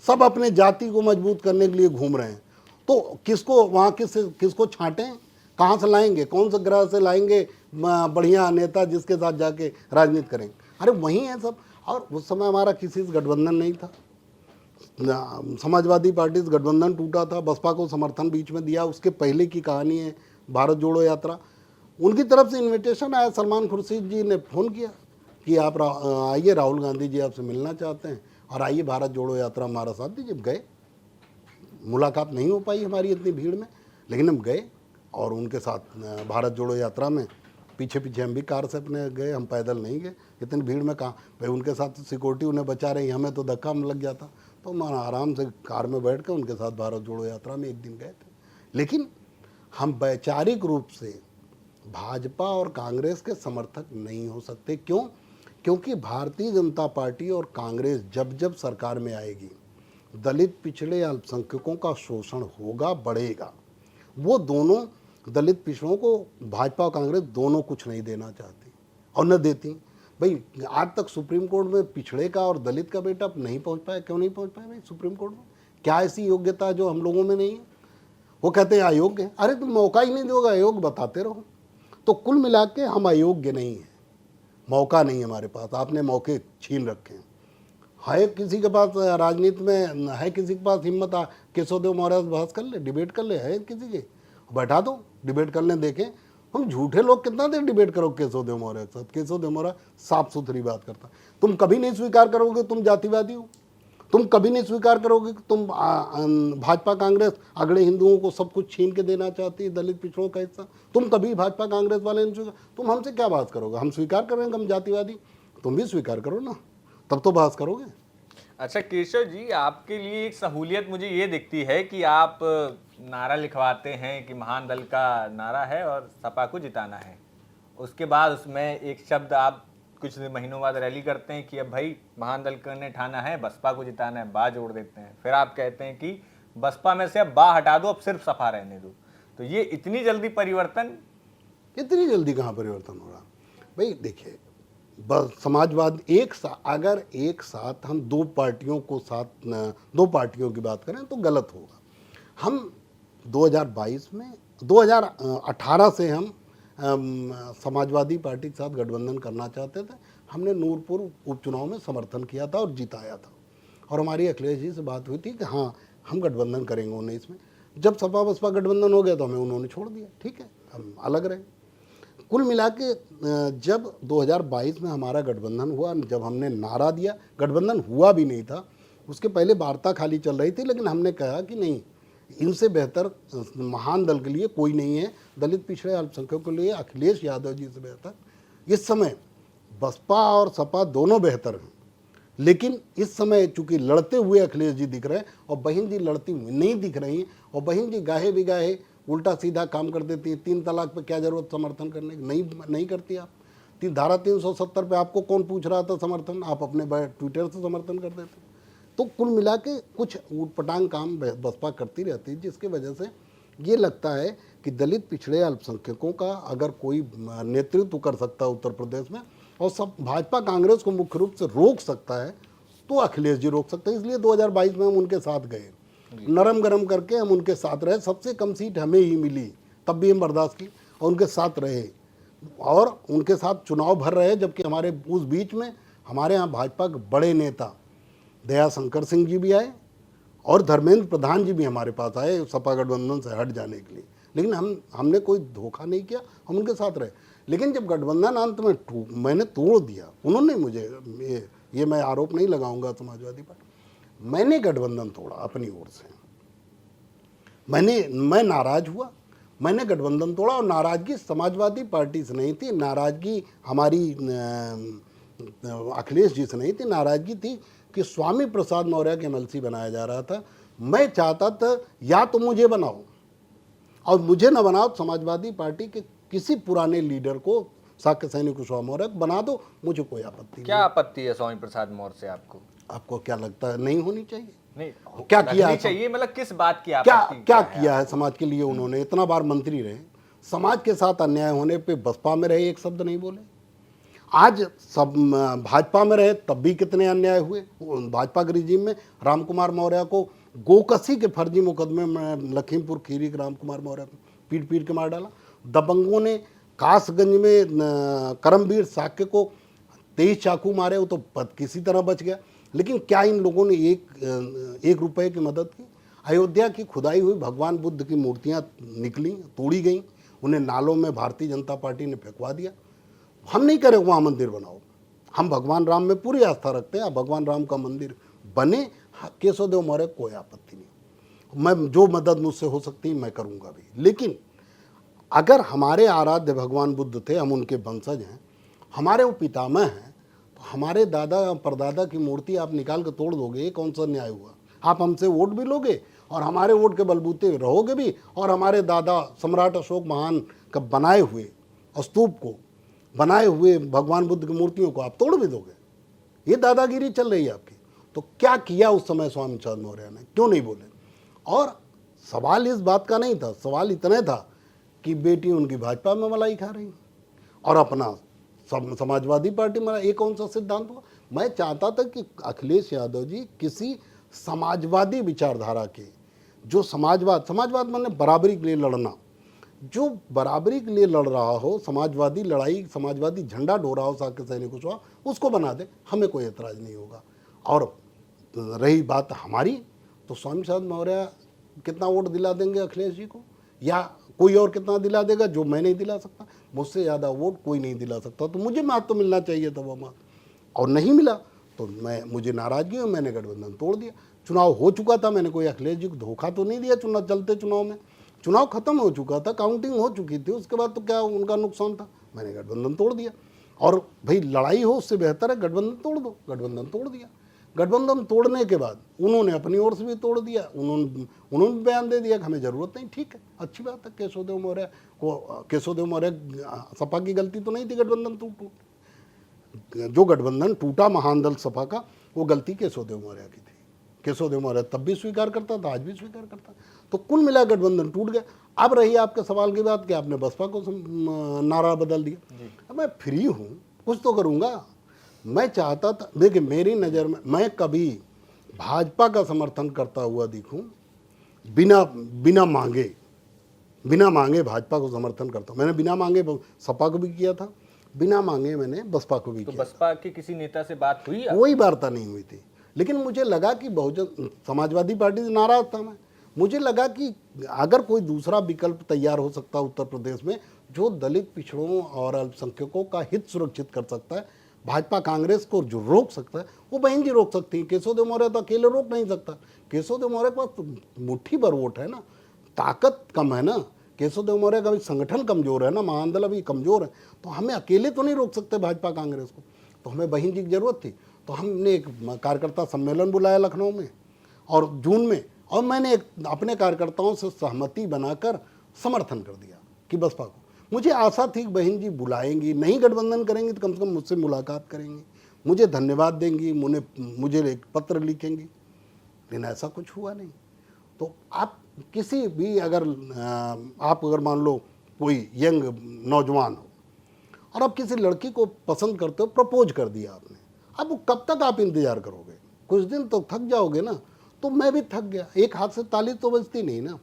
Speaker 1: सब अपने जाति को मजबूत करने के लिए घूम रहे हैं। तो किसको वहाँ किसको छांटें? कहाँ से लाएंगे? कौन से ग्रह से लाएंगे बढ़िया नेता जिसके साथ जाके राजनीति करेंगे? अरे वही है सब। और उस समय हमारा किसी से गठबंधन नहीं था। समाजवादी पार्टी से गठबंधन टूटा था, बसपा को समर्थन बीच में दिया। उसके पहले की कहानी है भारत जोड़ो यात्रा। उनकी तरफ से इनविटेशन आया, सलमान खुर्शीद जी ने फ़ोन किया कि आप आइए, राहुल गांधी जी आपसे मिलना चाहते हैं और आइए भारत जोड़ो यात्रा हमारा साथ दीजिए। गए, मुलाकात नहीं हो पाई हमारी इतनी भीड़ में, लेकिन हम गए और उनके साथ भारत जोड़ो यात्रा में पीछे पीछे हम भी कार से अपने गए, हम पैदल नहीं गए। इतनी भीड़ में कहाँ भाई, उनके साथ सिक्योरिटी उन्हें बचा रही, हमें तो धक्का लग जाता। तो हम आराम से कार में बैठ कर उनके साथ भारत जोड़ो यात्रा में एक दिन गए थे। लेकिन हम वैचारिक रूप से भाजपा और कांग्रेस के समर्थक नहीं हो सकते। क्यों? क्योंकि भारतीय जनता पार्टी और कांग्रेस जब जब सरकार में आएगी, दलित पिछड़े अल्पसंख्यकों का शोषण होगा, बढ़ेगा। वो दोनों दलित पिछड़ों को भाजपा और कांग्रेस दोनों कुछ नहीं देना चाहती और न देती। भाई आज तक सुप्रीम कोर्ट में पिछड़े का और दलित का बेटा नहीं पहुंच पाया। क्यों नहीं पहुंच पाया भाई सुप्रीम कोर्ट में? क्या ऐसी योग्यता जो हम लोगों में नहीं है? वो कहते हैं अयोग्य है। अरे तुम मौका ही नहीं दोगे, अयोग्य बताते रहो। तो कुल मिला के हम अयोग्य नहीं हैं, मौका नहीं है हमारे पास। आपने मौके छीन रखे हैं। है किसी के पास राजनीति में, है किसी के पास हिम्मत केशवदेव मौर्य से बहस कर ले, डिबेट कर ले? है किसी के? बैठा दो, डिबेट कर लें, देखें। हम झूठे लोग कितना देर डिबेट करो केशवदेव मौर्य के साथ? केशवदेव मौर्य साफ सुथरी बात करता। तुम कभी नहीं स्वीकार करोगे तुम जातिवादी हो। तुम कभी नहीं स्वीकार करोगे कि तुम भाजपा कांग्रेस अगड़े हिंदुओं को सब कुछ छीन के देना चाहती है, दलित पिछड़ों का हिस्सा। तुम कभी भाजपा कांग्रेस वाले नहीं स्वीकार। तुम हमसे क्या बात करोगे? हम स्वीकार करेंगे हम जातिवादी, तुम भी स्वीकार करो ना, तब तो बात करोगे।
Speaker 2: अच्छा केशव जी, आपके लिए एक सहूलियत मुझे ये दिखती है कि आप नारा लिखवाते हैं कि महान दल का नारा है और सपा को जिताना है। उसके बाद उसमें एक शब्द आप कुछ महीनों बाद रैली करते हैं कि अब भाई महान दल ने ठाना है, बसपा को जिताना है, बा जोड़ देते हैं। फिर आप कहते हैं कि बसपा में से अब बा हटा दो, अब सिर्फ सपा रहने दो। तो ये इतनी जल्दी परिवर्तन?
Speaker 1: इतनी जल्दी कहाँ परिवर्तन हो रहा भाई? देखिए, समाजवाद अगर एक साथ हम दो पार्टियों की बात करें तो गलत होगा। हम 2018 से हम समाजवादी पार्टी के साथ गठबंधन करना चाहते थे। हमने नूरपुर उपचुनाव में समर्थन किया था और जिताया था, और हमारी अखिलेश जी से बात हुई थी कि हाँ हम गठबंधन करेंगे 19 में। जब सपा बसपा गठबंधन हो गया तो हमें उन्होंने छोड़ दिया, ठीक है, हम अलग रहे। कुल मिला के जब 2022 में हमारा गठबंधन हुआ, जब हमने नारा दिया, गठबंधन हुआ भी नहीं था, उसके पहले वार्ता खाली चल रही थी, लेकिन हमने कहा कि नहीं, इनसे बेहतर महान दल के लिए कोई नहीं है, दलित पिछड़े अल्पसंख्यकों के लिए अखिलेश यादव जी से बेहतर इस समय बसपा और सपा दोनों बेहतर हैं, लेकिन इस समय चूंकि लड़ते हुए अखिलेश जी दिख रहे हैं और बहन जी लड़ती हुई नहीं दिख रही हैं, और बहन जी गाहे बिगाहे उल्टा सीधा काम कर देती हैं। 3 तलाक पे क्या जरूरत समर्थन करने की, नहीं करती आप। धारा 370 पे आपको कौन पूछ रहा था समर्थन, आप अपने ट्विटर से समर्थन कर देते। तो कुल मिला के कुछ ऊटपटांग काम बसपा करती रहती है, जिसकी वजह से ये लगता है कि दलित पिछड़े अल्पसंख्यकों का अगर कोई नेतृत्व कर सकता है उत्तर प्रदेश में, और सब भाजपा कांग्रेस को मुख्य रूप से रोक सकता है, तो अखिलेश जी रोक सकते हैं। इसलिए 2022 में हम उनके साथ गए, नरम गरम करके हम उनके साथ रहे। सबसे कम सीट हमें ही मिली, तब भी हम बर्दाश्त की और उनके साथ रहे, और उनके साथ चुनाव भर रहे। जबकि हमारे उस बीच में हमारे यहाँ भाजपा के बड़े नेता दयाशंकर सिंह जी भी आए और धर्मेंद्र प्रधान जी भी हमारे पास आए सपा गठबंधन से हट जाने के लिए, लेकिन हमने कोई धोखा नहीं किया, हम उनके साथ रहे। लेकिन जब गठबंधन अंत में मैंने तोड़ दिया, उन्होंने मुझे ये मैं आरोप नहीं लगाऊंगा समाजवादी पर, मैंने गठबंधन तोड़ा अपनी ओर से। मैं नाराज हुआ, मैंने गठबंधन तोड़ा, और नाराजगी समाजवादी पार्टी से नहीं थी, नाराजगी हमारी अखिलेश जी से नहीं थी, नाराजगी थी कि स्वामी प्रसाद मौर्य के एमएलसी बनाया जा रहा था। मैं चाहता था या तो मुझे बनाओ, और मुझे न बनाओ तो समाजवादी पार्टी के किसी पुराने लीडर को, साक्य सैनिक कुशवाहा मौर्य को बना दो, मुझे कोई आपत्ति
Speaker 2: क्या आपत्ति है स्वामी प्रसाद मौर्य से आपको?
Speaker 1: आपको क्या लगता है नहीं होनी चाहिए?
Speaker 2: नहीं,
Speaker 1: क्या किया है
Speaker 2: चाहिए, मतलब किस बात की
Speaker 1: क्या
Speaker 2: आपत्ति?
Speaker 1: क्या किया है समाज के लिए? उन्होंने इतना बार मंत्री रहे, समाज के साथ अन्याय होने पे बसपा में रहे एक शब्द नहीं बोले। आज सब भाजपा में रहे तब भी कितने अन्याय हुए। भाजपा के रिजीम में राम कुमार मौर्य को गोकसी के फर्जी मुकदमे में लखीमपुर खीरी के राम कुमार मौर्य को पीट पीट के मार डाला। दबंगों ने कासगंज में करमवीर साक्य को 23 चाकू मारे, वो तो किसी तरह बच गया। लेकिन क्या इन लोगों ने एक रुपए की मदद की? अयोध्या की खुदाई हुई भगवान बुद्ध की मूर्तियां निकली, तोड़ी गई, उन्हें नालों में भारतीय जनता पार्टी ने फेंकवा दिया। हम नहीं करें वहाँ मंदिर बनाओ, हम भगवान राम में पूरी आस्था रखते हैं, भगवान राम का मंदिर बने, केशव देव मौर्य कोई आपत्ति नहीं। मैं जो मदद मुझसे हो सकती है मैं करूँगा भी। लेकिन अगर हमारे आराध्य भगवान बुद्ध थे, हम उनके वंशज हैं, हमारे वो पितामह हैं, तो हमारे दादा परदादा की मूर्ति आप निकाल के तोड़ दोगे, ये कौन सा न्याय हुआ? आप हमसे वोट भी लोगे और हमारे वोट के बलबूते रहोगे भी, और हमारे दादा सम्राट अशोक महान का बनाए हुए स्तूप को, बनाए हुए भगवान बुद्ध की मूर्तियों को आप तोड़ भी दोगे। ये दादागिरी चल रही है आपकी। तो क्या किया उस समय स्वामी प्रसाद मौर्य ने, क्यों नहीं बोले? और सवाल इस बात का नहीं था, सवाल इतना था कि बेटी उनकी भाजपा में मलाई खा रही और अपना समाजवादी पार्टी में। एक कौन सा सिद्धांत हुआ? मैं चाहता था कि अखिलेश यादव जी किसी समाजवादी विचारधारा के, जो समाजवाद माने बराबरी के लिए लड़ना, जो बराबरी के लिए लड़ रहा हो, समाजवादी लड़ाई, समाजवादी झंडा डो रहा हो साक्य सैनिक कुशवाहा, उसको बना दे, हमें कोई एतराज़ नहीं होगा। और रही बात हमारी, तो स्वामी प्रसाद मौर्य कितना वोट दिला देंगे अखिलेश जी को, या कोई और कितना दिला देगा जो मैं नहीं दिला सकता? मुझसे ज़्यादा वोट कोई नहीं दिला सकता। तो मुझे मत तो मिलना चाहिए था वो मत, और नहीं मिला तो मुझे नाराज़गी हुई, मैंने गठबंधन तोड़ दिया। चुनाव हो चुका था, मैंने कोई अखिलेश जी को धोखा तो नहीं दिया। चलते चुनाव में चुनाव खत्म हो चुका था, काउंटिंग हो चुकी थी, उसके बाद तो क्या उनका नुकसान था? मैंने गठबंधन तोड़ दिया। और भाई लड़ाई हो उससे बेहतर है गठबंधन तोड़ दो। गठबंधन तोड़ दिया। गठबंधन तोड़ने के बाद उन्होंने अपनी ओर से भी तोड़ दिया, उन्होंने भी बयान दे दिया कि हमें ज़रूरत नहीं। ठीक है, अच्छी बात है। केशव देव मौर्य सपा की गलती तो नहीं थी गठबंधन टूट, जो गठबंधन टूटा महान दल सपा का, वो गलती केशव देव मौर्य की थी। केशव देव मौर्य तब भी स्वीकार करता था, आज भी स्वीकार करता। तो कुल मिला गठबंधन टूट गया। अब रही आपके सवाल की बात कि आपने बसपा को नारा बदल दिया। मैं फ्री हूँ, कुछ तो करूँगा। मैं चाहता था, देखिए मेरी नज़र में मैं कभी भाजपा का समर्थन करता हुआ दिखूं, बिना मांगे भाजपा को समर्थन करता हूँ। मैंने बिना मांगे सपा को भी किया था, बिना मांगे मैंने बसपा को भी
Speaker 2: तो
Speaker 1: किया।
Speaker 2: बसपा के किसी नेता से बात हुई?
Speaker 1: कोई वार्ता नहीं हुई थी, लेकिन मुझे लगा कि बहुजन समाजवादी पार्टी से नाराज था मैं। मुझे लगा कि अगर कोई दूसरा विकल्प तैयार हो सकता है उत्तर प्रदेश में, जो दलित पिछड़ों और अल्पसंख्यकों का हित सुरक्षित कर सकता है, भाजपा कांग्रेस को जो रोक सकता है, वो बहन जी रोक सकती है। केशव देव मौर्य तो अकेले रोक नहीं सकता। केशव देव मौर्य के पास तो मुट्ठी भर वोट है ना, ताकत कम है ना। केशव देव मौर्य का भी संगठन कमजोर है ना, महामंडल अभी कमजोर है, तो हमें अकेले तो नहीं रोक सकते भाजपा कांग्रेस को। तो हमें बहन जी की जरूरत थी, तो हमने एक कार्यकर्ता सम्मेलन बुलाया लखनऊ में और जून में, और मैंने एक अपने कार्यकर्ताओं से सहमति बनाकर समर्थन कर दिया कि बसपा को। मुझे आशा थी कि बहन जी बुलाएंगी, नहीं गठबंधन करेंगी तो कम से कम मुझसे मुलाकात करेंगी, मुझे धन्यवाद देंगी, मुझे एक पत्र लिखेंगी, लेकिन ऐसा कुछ हुआ नहीं। तो आप किसी भी आप अगर मान लो कोई यंग नौजवान हो और आप किसी लड़की को पसंद करते हो, प्रपोज कर दिया आपने, अब कब तक आप इंतजार करोगे? कुछ दिन तो थक जाओगे ना। तो मैं भी थक गया, एक हाथ से ताली तो बजती नहीं ना।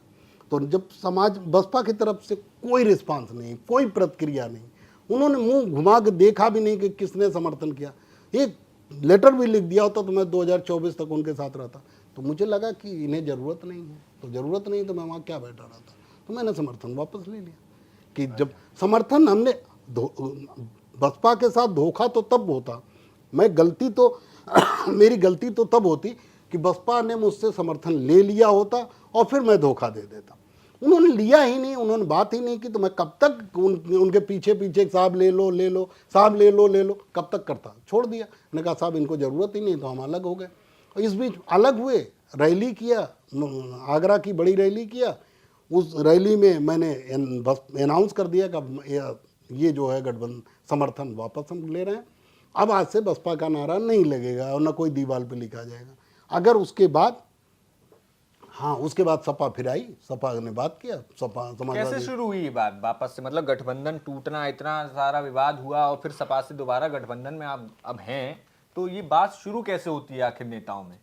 Speaker 1: तो जब समाज बसपा की तरफ से कोई रिस्पांस नहीं, कोई प्रतिक्रिया नहीं, उन्होंने मुंह घुमा के देखा भी नहीं कि किसने समर्थन किया, एक लेटर भी लिख दिया होता तो मैं 2024 तक उनके साथ रहता। तो मुझे लगा कि इन्हें ज़रूरत नहीं है, तो ज़रूरत नहीं तो मैं वहाँ क्या बैठा रहता। तो मैंने समर्थन वापस ले लिया कि जब समर्थन हमने बसपा के साथ धोखा तो तब होता, मैं गलती तो मेरी गलती तो तब होती कि बसपा ने मुझसे समर्थन ले लिया होता और फिर मैं धोखा दे देता। उन्होंने लिया ही नहीं, उन्होंने बात ही नहीं की, तो मैं कब तक उनके पीछे पीछे साहब ले लो साहब ले लो कब तक करता। छोड़ दिया, मैंने कहा साहब इनको ज़रूरत ही नहीं, तो हम अलग हो गए। और इस बीच अलग हुए, रैली किया, आगरा की बड़ी रैली किया। उस रैली में मैंने बस अनाउंस कर दिया कि ये जो है गठबंधन समर्थन वापस हम ले रहे हैं, अब आज से बसपा का नारा नहीं लगेगा और ना कोई दीवार पे लिखा जाएगा। अगर उसके बाद उसके बाद सपा फिर आई, सपा ने बात किया, सपा समाजवादी।
Speaker 2: कैसे शुरू हुई ये बात वापस से, मतलब गठबंधन टूटना, इतना सारा विवाद हुआ और फिर सपा से दोबारा गठबंधन में आप अब हैं, तो ये बात शुरू कैसे होती है आखिर नेताओं में?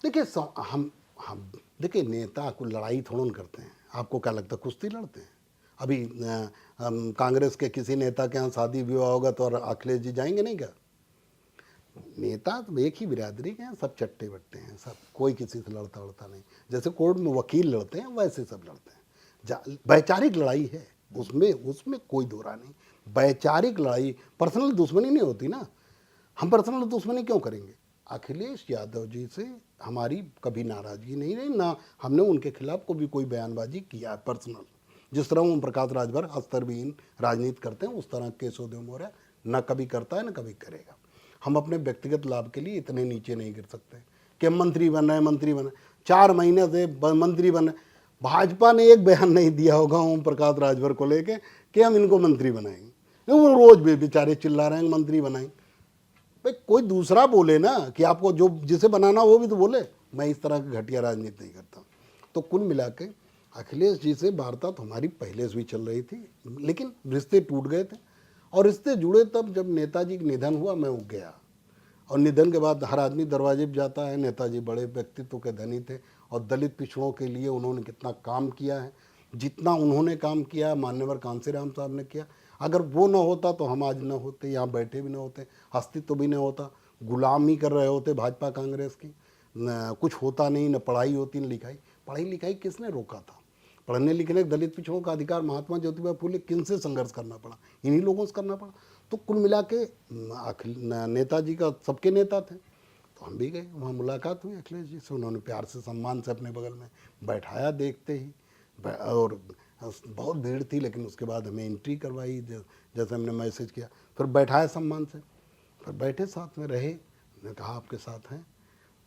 Speaker 1: देखिए हम देखिए नेता को लड़ाई थोड़ा करते हैं, आपको क्या लगता है कुश्ती लड़ते हैं? अभी कांग्रेस के किसी नेता के यहाँ शादी विवाह होगा तो और अखिलेश जी जाएंगे नहीं क्या? नेता तो एक ही बिरादरी के हैं, सब चट्टे बट्टे हैं, सब कोई किसी से लड़ता नहीं। जैसे कोर्ट में वकील लड़ते हैं वैसे सब लड़ते हैं। वैचारिक लड़ाई है, उसमें कोई दो राय नहीं। वैचारिक लड़ाई, पर्सनल दुश्मनी नहीं होती ना। हम पर्सनल दुश्मनी क्यों करेंगे? अखिलेश यादव जी से हमारी कभी नाराजगी नहीं रही, ना हमने उनके खिलाफ कोई कोई बयानबाजी किया है पर्सनल। जिस तरह ओम प्रकाश राजभर अस्तरविहीन राजनीति करते हैं, उस तरह केशव देव मौर्य न कभी करता है न कभी करेगा। हम अपने व्यक्तिगत लाभ के लिए इतने नीचे नहीं गिर सकते कि मंत्री बन रहे 4 महीने से मंत्री बने। भाजपा ने एक बयान नहीं दिया होगा ओम प्रकाश राजभर को लेके कि हम इनको मंत्री बनाएंगे। वो रोज भी बेचारे चिल्ला रहे हैं मंत्री बनाएंगे। भाई कोई दूसरा बोले ना कि आपको जो जिसे बनाना वो भी तो बोले। मैं इस तरह की घटिया राजनीति नहीं करता। तो कुल मिला के अखिलेश जी से वार्ता तो हमारी पहले से भी चल रही थी, लेकिन रिश्ते टूट गए थे। और रिश्ते जुड़े तब जब नेताजी का निधन हुआ, मैं उग गया। और निधन के बाद हर आदमी दरवाजे पर जाता है। नेताजी बड़े व्यक्तित्व के धनी थे और दलित पिछड़ों के लिए उन्होंने कितना काम किया है। जितना उन्होंने काम किया, मान्यवर कांसीराम साहब ने किया, अगर वो ना होता तो हम आज ना होते, यहाँ बैठे भी ना होते, अस्तित्व भी नहीं होता, गुलामी कर रहे होते भाजपा कांग्रेस की, न कुछ होता नहीं, न पढ़ाई होती न लिखाई। पढ़ाई लिखाई किसने रोका था? पढ़ने लिखने दलित पिछड़ों का अधिकार महात्मा ज्योतिबा फुले किन से संघर्ष करना पड़ा? इन्हीं लोगों से करना पड़ा। तो कुल मिला के नेताजी का सबके नेता थे, तो हम भी गए, वहाँ मुलाकात हुई अखिलेश जी से। उन्होंने प्यार से सम्मान से अपने बगल में बैठाया देखते ही, और बहुत भीड़ थी, लेकिन उसके बाद हमें एंट्री करवाई, जैसे हमने मैसेज किया, फिर बैठाया सम्मान से, फिर बैठे साथ में रहे। ने कहा आपके साथ हैं,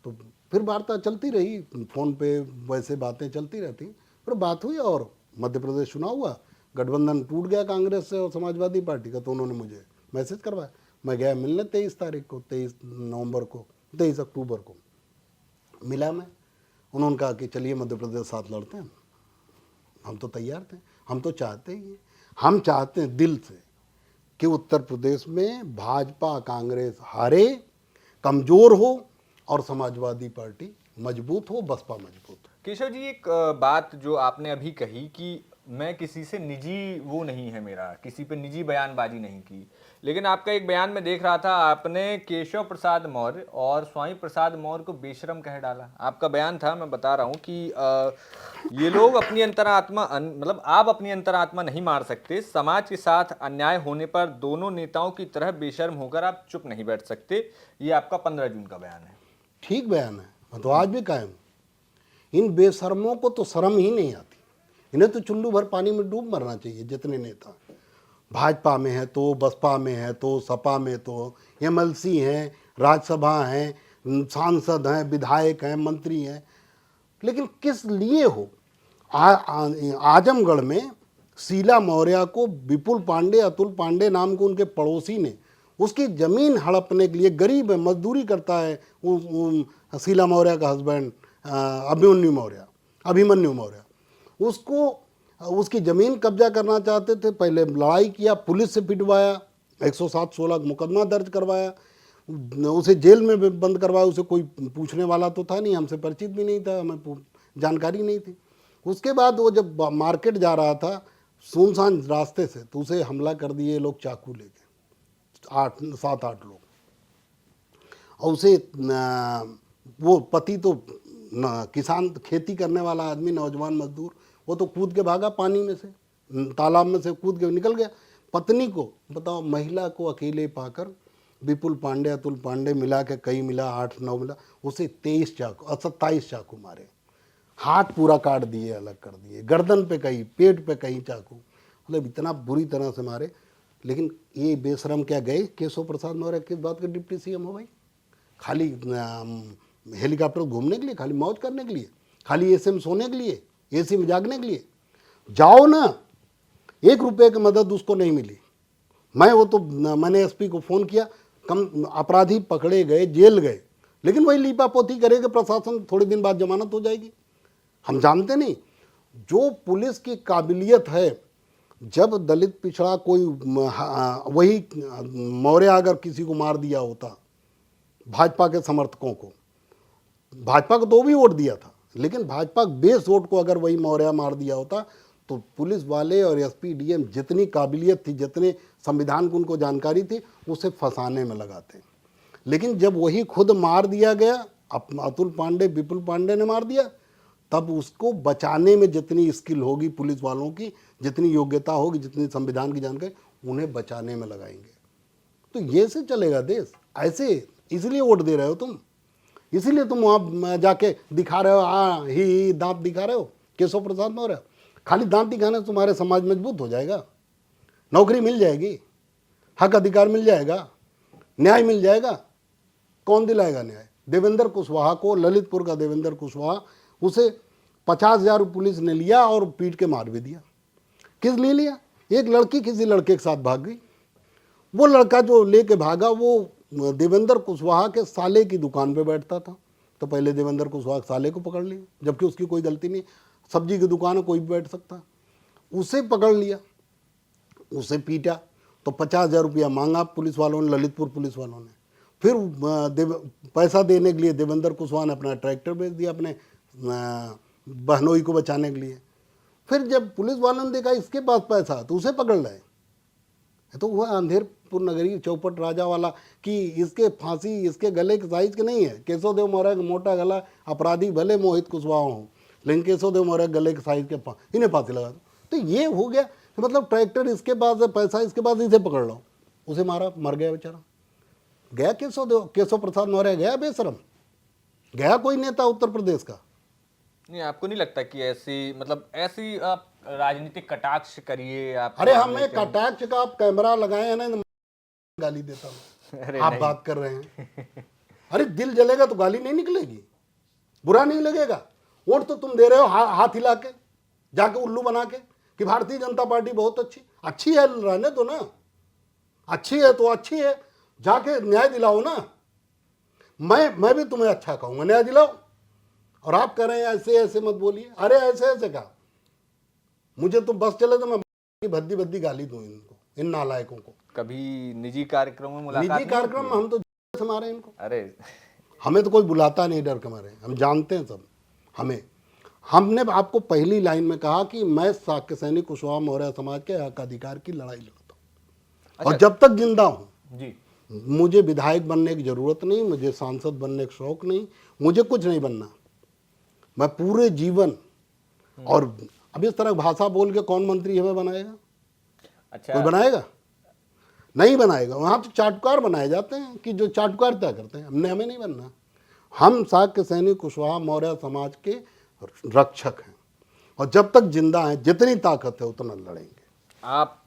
Speaker 1: तो फिर वार्ता चलती रही, फ़ोन पे वैसे बातें चलती रहती। फिर बात हुई और मध्य प्रदेश चुनाव हुआ, गठबंधन टूट गया कांग्रेस से और समाजवादी पार्टी का, तो उन्होंने मुझे मैसेज करवाया। मैं गया मिलने 23 तारीख को, 23 अक्टूबर को मिला मैं। उन्होंने कहा कि चलिए मध्य प्रदेश साथ लड़ते हैं। हम तो तैयार थे, हम तो चाहते ही हैं, हम चाहते हैं दिल से कि उत्तर प्रदेश में भाजपा कांग्रेस हारे, कमज़ोर हो और समाजवादी पार्टी मजबूत हो, बसपा मजबूत हो।
Speaker 2: केशव जी, एक बात जो आपने अभी कही कि मैं किसी से निजी वो नहीं है मेरा, किसी पे निजी बयानबाजी नहीं की, लेकिन आपका एक बयान में देख रहा था, आपने केशव प्रसाद मौर्य और स्वामी प्रसाद मौर्य को बेशरम कह डाला। आपका बयान था, मैं बता रहा हूँ कि ये लोग अपनी अंतरात्मा मतलब आप अपनी अंतरात्मा नहीं मार सकते, समाज के साथ अन्याय होने पर दोनों नेताओं की तरह बेशर्म होकर आप चुप नहीं बैठ सकते। ये आपका 15 जून का बयान है।
Speaker 1: ठीक बयान है, मैं तो आज भी कायम। इन बेशर्मों को तो शर्म ही नहीं आती। इन्हें तो चुल्लू भर पानी में डूब मरना चाहिए जितने नेता भाजपा में है, तो बसपा में है, तो सपा में, तो एमएलसी हैं, राज्यसभा हैं, सांसद हैं, विधायक हैं, मंत्री हैं, लेकिन किस लिए हो? आजमगढ़ में शीला मौर्य को विपुल पांडे, अतुल पांडे नाम के उनके पड़ोसी ने उसकी ज़मीन हड़पने के लिए, गरीब है, मजदूरी करता है, शीला मौर्य का हस्बैंड अभिमन्यु मौर्य, उसको उसकी ज़मीन कब्जा करना चाहते थे। पहले लड़ाई किया, पुलिस से पिटवाया, 107-16 मुकदमा दर्ज करवाया, उसे जेल में भी बंद करवाया। उसे कोई पूछने वाला तो था नहीं, हमसे परिचित भी नहीं था, हमें जानकारी नहीं थी। उसके बाद वो जब मार्केट जा रहा था सुनसान रास्ते से, तो उसे हमला कर दिए लोग चाकू लेके, 7-8 लोग। और उसे वो पति तो किसान, खेती करने वाला आदमी, नौजवान मजदूर, वो तो कूद के भागा पानी में से, तालाब में से कूद के निकल गया। पत्नी को बताओ, महिला को अकेले पाकर विपुल पांडे, अतुल पांडे मिला के कई मिला, 8-9 मिला, उसे 27 चाकू मारे, हाथ पूरा काट दिए, अलग कर दिए, गर्दन पे कहीं, पेट पे कहीं चाकू, मतलब इतना बुरी तरह से मारे। लेकिन ये बेशरम क्या गए केशव प्रसाद मौर्य किस बात के डिप्टी सीएम हो भाई? खाली हेलीकॉप्टर घूमने के लिए, खाली मौज करने के लिए, खाली एसी में सोने के लिए, एसी में जागने के लिए? जाओ ना, 1 रुपये की मदद उसको नहीं मिली। मैंने एसपी को फ़ोन किया, कम अपराधी पकड़े गए, जेल गए, लेकिन वही लीपापोती करेगा प्रशासन, थोड़े दिन बाद जमानत हो जाएगी। हम जानते नहीं जो पुलिस की काबिलियत है। जब दलित पिछड़ा कोई वही मौर्य अगर किसी को मार दिया होता, भाजपा के समर्थकों को, भाजपा को तो भी वोट दिया था, लेकिन भाजपा बेस वोट को अगर वही मौर्य मार दिया होता, तो पुलिस वाले और एसपी डीएम जितनी काबिलियत थी, जितने संविधान को उनको जानकारी थी, उसे फंसाने में लगाते। लेकिन जब वही खुद मार दिया गया, अतुल पांडे, विपुल पांडे ने मार दिया, तब उसको बचाने में जितनी स्किल होगी पुलिस वालों की, जितनी योग्यता होगी, जितनी संविधान की जानकारी, उन्हें बचाने में लगाएंगे। तो ये से चलेगा देश ऐसे? इसलिए वोट दे रहे हो तुम, इसीलिए तुम वहाँ जाके दिखा रहे हो, ही दांत दिखा रहे हो केशव प्रसाद मौर्य। खाली दांत दिखाने से तुम्हारे समाज मजबूत हो जाएगा? नौकरी मिल जाएगी, हक अधिकार मिल जाएगा, न्याय मिल जाएगा? कौन दिलाएगा न्याय? देवेंद्र कुशवाहा को, ललितपुर का देवेंद्र कुशवाहा, उसे 50,000 पुलिस ने लिया और पीट के मार भी दिया। किस लिए लिया? एक लड़की किसी लड़के के साथ भाग गई। वो लड़का जो लेके भागा, वो देवेंद्र कुशवाहा के साले की दुकान पे बैठता था। तो पहले देवेंद्र कुशवाहा के साले को पकड़ लिया, जबकि उसकी कोई गलती नहीं, सब्जी की दुकान है, कोई भी बैठ सकता। उसे पकड़ लिया, उसे पीटा, तो 50,000 रुपया मांगा पुलिस वालों ने, ललितपुर पुलिस वालों ने। फिर पैसा देने के लिए देवेंद्र कुशवाहा ने अपना ट्रैक्टर बेच दिया अपने बहनोई को बचाने के लिए। फिर जब पुलिस वालों ने देखा इसके पास पैसा, तो उसे पकड़ लाए। तो वह अंधेरपुर नगरी चौपट राजा वाला कि इसके फांसी इसके गले के साइज के नहीं है। केशव देव मौर्य का मोटा गला, अपराधी भले मोहित कुशवाहा हो, लेकिन केशव देव मौर्य गले के साइज के इन्हें फांसी लगा दो। तो ये हो गया कि मतलब ट्रैक्टर इसके पास है, पैसा इसके पास, इसे पकड़ लो। उसे मारा, मर गया बेचारा। गया केशव प्रसाद मौर्य गया बेशरम? गया कोई नेता उत्तर प्रदेश का?
Speaker 2: नहीं, आपको नहीं लगता कि ऐसी आप राजनीतिक कटाक्ष करिए आप?
Speaker 1: अरे हमें कटाक्ष का आप कैमरा लगाए हैं ना, गाली देता हूँ। आप बात कर रहे हैं। अरे दिल जलेगा तो गाली नहीं निकलेगी, बुरा नहीं लगेगा। वोट तो तुम दे रहे हो हाथ हिला के, जाके उल्लू बना के कि भारतीय जनता पार्टी बहुत अच्छी है, रहने दो ना, अच्छी है तो अच्छी है, जाके न्याय दिलाओ ना। मैं भी तुम्हें अच्छा कहूँगा, न्याय दिलाओ। और आप कह रहे हैं ऐसे ऐसे मत बोलिए। अरे ऐसे ऐसे का मुझे तो बस चले तो मैं भद्दी भद्दी गाली दूं इनको, इन नालायकों को।
Speaker 2: कभी निजी कार्यक्रम में मुलाकात?
Speaker 1: निजी कार्यक्रम में हम तो से मारे इनको।
Speaker 2: अरे
Speaker 1: हमें तो कोई बुलाता नहीं डर के मारे, हम जानते हैं सब। हमने आपको पहली लाइन में कहा कि मैं शाक्य सैनिक कुशवाहा मौर्य समाज के हक अधिकार की लड़ाई लड़ता हूँ। और जब तक जिंदा हूँ जी, मुझे विधायक बनने की जरूरत नहीं, मुझे सांसद बनने का शौक नहीं, मुझे कुछ नहीं बनना। मैं पूरे जीवन, और अब इस तरह भाषा बोल के कौन मंत्री हमें बनाएगा? अच्छा, कोई बनाएगा? नहीं बनाएगा। वहाँ तो चाटुकार बनाए जाते हैं कि जो चाटुकारिता करते हैं। हमें नहीं बनना। हम शाक्य सैनिक कुशवाहा मौर्य समाज के रक्षक हैं। और जब तक जिंदा हैं जितनी ताकत है उतना लड़ेंगे।
Speaker 2: आप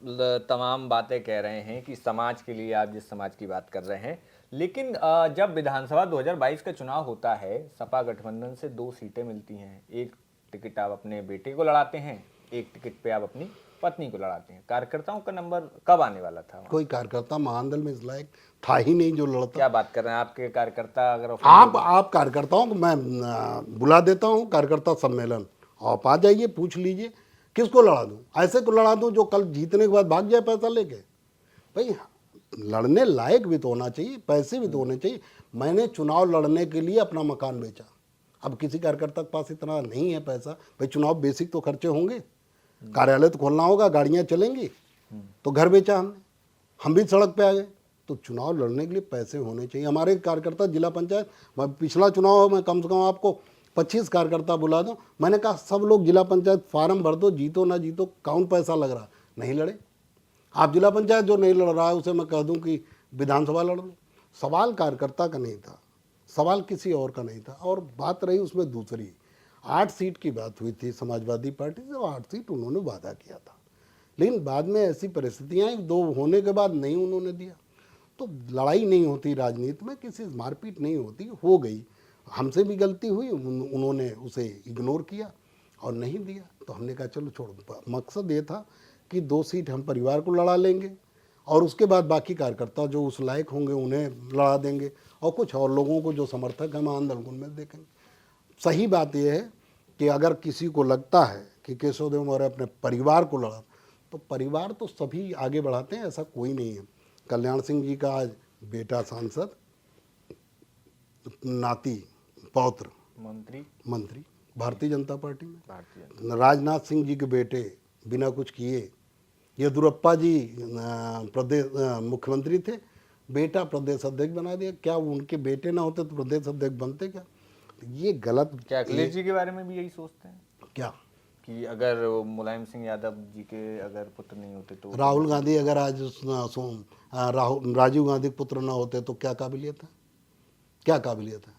Speaker 2: तमाम बातें कह रहे हैं कि समाज के लिए आप जिस समाज की बात कर रहे हैं, लेकिन जब विधानसभा 2022 का चुनाव होता है, सपा गठबंधन से 2 सीटें मिलती हैं। एक टिकट आप अपने बेटे को लड़ाते हैं, एक टिकट पे आप अपनी पत्नी को लड़ाते हैं। कार्यकर्ताओं का नंबर कब आने वाला था वहाँ?
Speaker 1: कोई कार्यकर्ता महानदल में इस लायक था ही नहीं जो लड़ता।
Speaker 2: क्या बात कर रहे हैं? आपके कार्यकर्ता अगर
Speaker 1: आप कार्यकर्ताओं को मैं बुला देता हूँ कार्यकर्ता सम्मेलन, आप आ जाइए, पूछ लीजिए किसको लड़ा दूं। ऐसे को लड़ा दूं जो कल जीतने के बाद भाग जाए पैसा लेके। भाई लड़ने लायक भी तो होना चाहिए, पैसे भी तो होने चाहिए। मैंने चुनाव लड़ने के लिए अपना मकान बेचा। अब किसी कार्यकर्ता के पास इतना नहीं है पैसा, भाई चुनाव बेसिक तो खर्चे होंगे, कार्यालय तो खोलना होगा, गाड़ियाँ चलेंगी, तो घर बेचा हमने, हम भी सड़क पे आ गए। तो चुनाव लड़ने के लिए पैसे होने चाहिए। हमारे कार्यकर्ता जिला पंचायत, मैं पिछला चुनाव में कम से कम आपको 25 कार्यकर्ता बुला दूं। मैंने कहा सब लोग जिला पंचायत फार्म भर दो, जीतो ना जीतो, कौन पैसा लग रहा, नहीं लड़े। आप जिला पंचायत जो नहीं लड़ रहा है उसे मैं कह दूं कि विधानसभा लड़ लो। सवाल कार्यकर्ता का नहीं था, सवाल किसी और का नहीं था। और बात रही उसमें दूसरी, 8 सीट की बात हुई थी समाजवादी पार्टी से, 8 सीट उन्होंने वादा किया था, लेकिन बाद में ऐसी परिस्थितियाँ आई, 2 होने के बाद नहीं उन्होंने दिया। तो लड़ाई नहीं होती राजनीति में, किसी से मारपीट नहीं होती, हो गई, हमसे भी गलती हुई, उन्होंने उसे इग्नोर किया और नहीं दिया। तो हमने कहा चलो छोड़ो। मकसद ये था कि 2 सीट हम परिवार को लड़ा लेंगे और उसके बाद बाकी कार्यकर्ता जो उस लायक होंगे उन्हें लड़ा देंगे, और कुछ और लोगों को जो समर्थक है महानदल में देखेंगे। सही बात यह है कि अगर किसी को लगता है कि केशव देव मौर्य अपने परिवार को लड़ा, तो परिवार तो सभी आगे बढ़ाते हैं, ऐसा कोई नहीं है। कल्याण सिंह जी का आज बेटा सांसद, नाती पौत्र मंत्री भारतीय जनता पार्टी में, राजनाथ सिंह जी के बेटे बिना कुछ किए, येदुरप्पा जी प्रदेश मुख्यमंत्री थे, बेटा प्रदेश अध्यक्ष बना दिया। क्या उनके बेटे ना होते तो प्रदेश अध्यक्ष बनते क्या? ये गलत।
Speaker 2: क्या अखिलेश जी के बारे में भी यही सोचते हैं
Speaker 1: क्या
Speaker 2: कि अगर मुलायम सिंह यादव जी के अगर पुत्र नहीं होते तो?
Speaker 1: राहुल गांधी अगर आज राजीव गांधी के पुत्र ना होते तो क्या काबिलियत है? क्या काबिलियत है?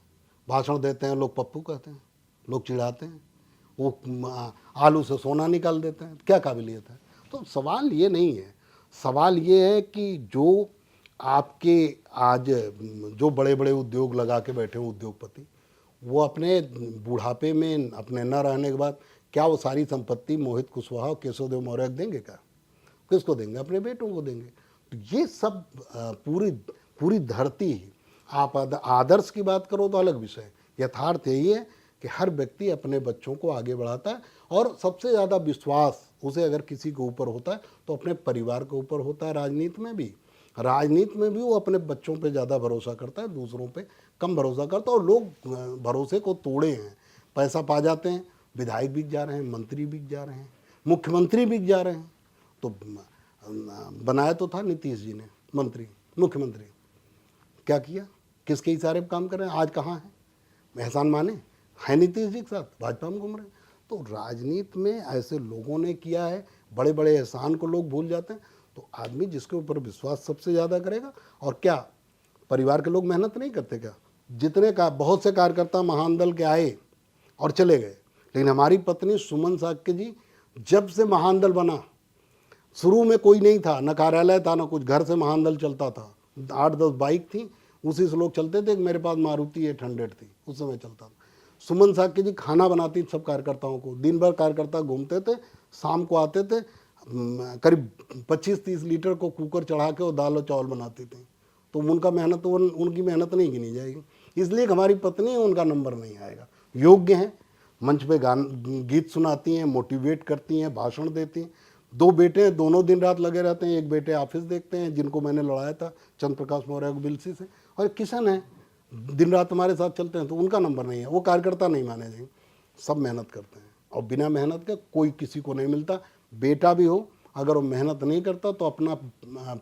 Speaker 1: भाषण देते हैं लोग, पप्पू कहते हैं, लोग चिढ़ाते हैं, वो आलू से सोना निकाल देते हैं, क्या काबिलियत है? तो सवाल ये नहीं है, सवाल ये है कि जो आपके आज जो बड़े बड़े उद्योग लगा के बैठे हैं उद्योगपति, वो अपने बुढ़ापे में अपने न रहने के बाद क्या वो सारी संपत्ति मोहित कुशवाहा और केशव देव मौर्य देंगे? क्या किसको देंगे? अपने बेटों को देंगे। तो ये सब पूरी धरती, आप आदर्श की बात करो तो अलग विषय, यथार्थ यही है कि हर व्यक्ति अपने बच्चों को आगे बढ़ाता है, और सबसे ज़्यादा विश्वास उसे अगर किसी के ऊपर होता है तो अपने परिवार के ऊपर होता है। राजनीति में भी वो अपने बच्चों पे ज़्यादा भरोसा करता है, दूसरों पे कम भरोसा करता है। और लोग भरोसे को तोड़े हैं, पैसा पा जाते हैं, विधायक बिक जा रहे हैं, मंत्री बिक जा रहे हैं, मुख्यमंत्री बिक जा रहे हैं। तो बनाया तो था नीतीश जी ने मुख्यमंत्री, क्या किया? किसके इशारे पर काम कर रहे हैं? आज कहाँ है? एहसान माने है नीतीश जी के साथ, भाजपा में घूम रहे हैं। तो राजनीति में ऐसे लोगों ने किया है, बड़े बड़े एहसान को लोग भूल जाते हैं। तो आदमी जिसके ऊपर विश्वास सबसे ज़्यादा करेगा। और क्या परिवार के लोग मेहनत नहीं करते क्या? बहुत से कार्यकर्ता महानदल के आए और चले गए, लेकिन हमारी पत्नी सुमन साक्य जी, जब से महानदल बना, शुरू में कोई नहीं था, न कार्यालय था, न कुछ, घर से महानदल चलता था, 8-10 बाइक थी, उसी से लोग चलते थे। मेरे पास मारुति 800 थी, उस समय चलता था। सुमन साक्य जी खाना बनाती सब कार्यकर्ताओं को, दिन भर कार्यकर्ता घूमते थे, शाम को आते थे, करीब 25-30 लीटर को कुकर चढ़ा के वो दाल और चावल बनाती थी। तो उनकी मेहनत नहीं गिनी जाएगी। इसलिए हमारी पत्नी, उनका नंबर नहीं आएगा। योग्य हैं, मंच पे गीत सुनाती हैं, मोटिवेट करती हैं, भाषण देती हैं। 2 बेटे हैं, दोनों दिन रात लगे रहते हैं। एक बेटे ऑफिस देखते हैं, जिनको मैंने लड़ाया था चंद्र प्रकाश मौर्य को बिलसी से, और किशन है, दिन रात हमारे साथ चलते हैं। तो उनका नंबर नहीं है, वो कार्यकर्ता नहीं माने जाएंगे। सब मेहनत करते हैं, और बिना मेहनत के कोई किसी को नहीं मिलता। बेटा भी हो, अगर वो मेहनत नहीं करता तो अपना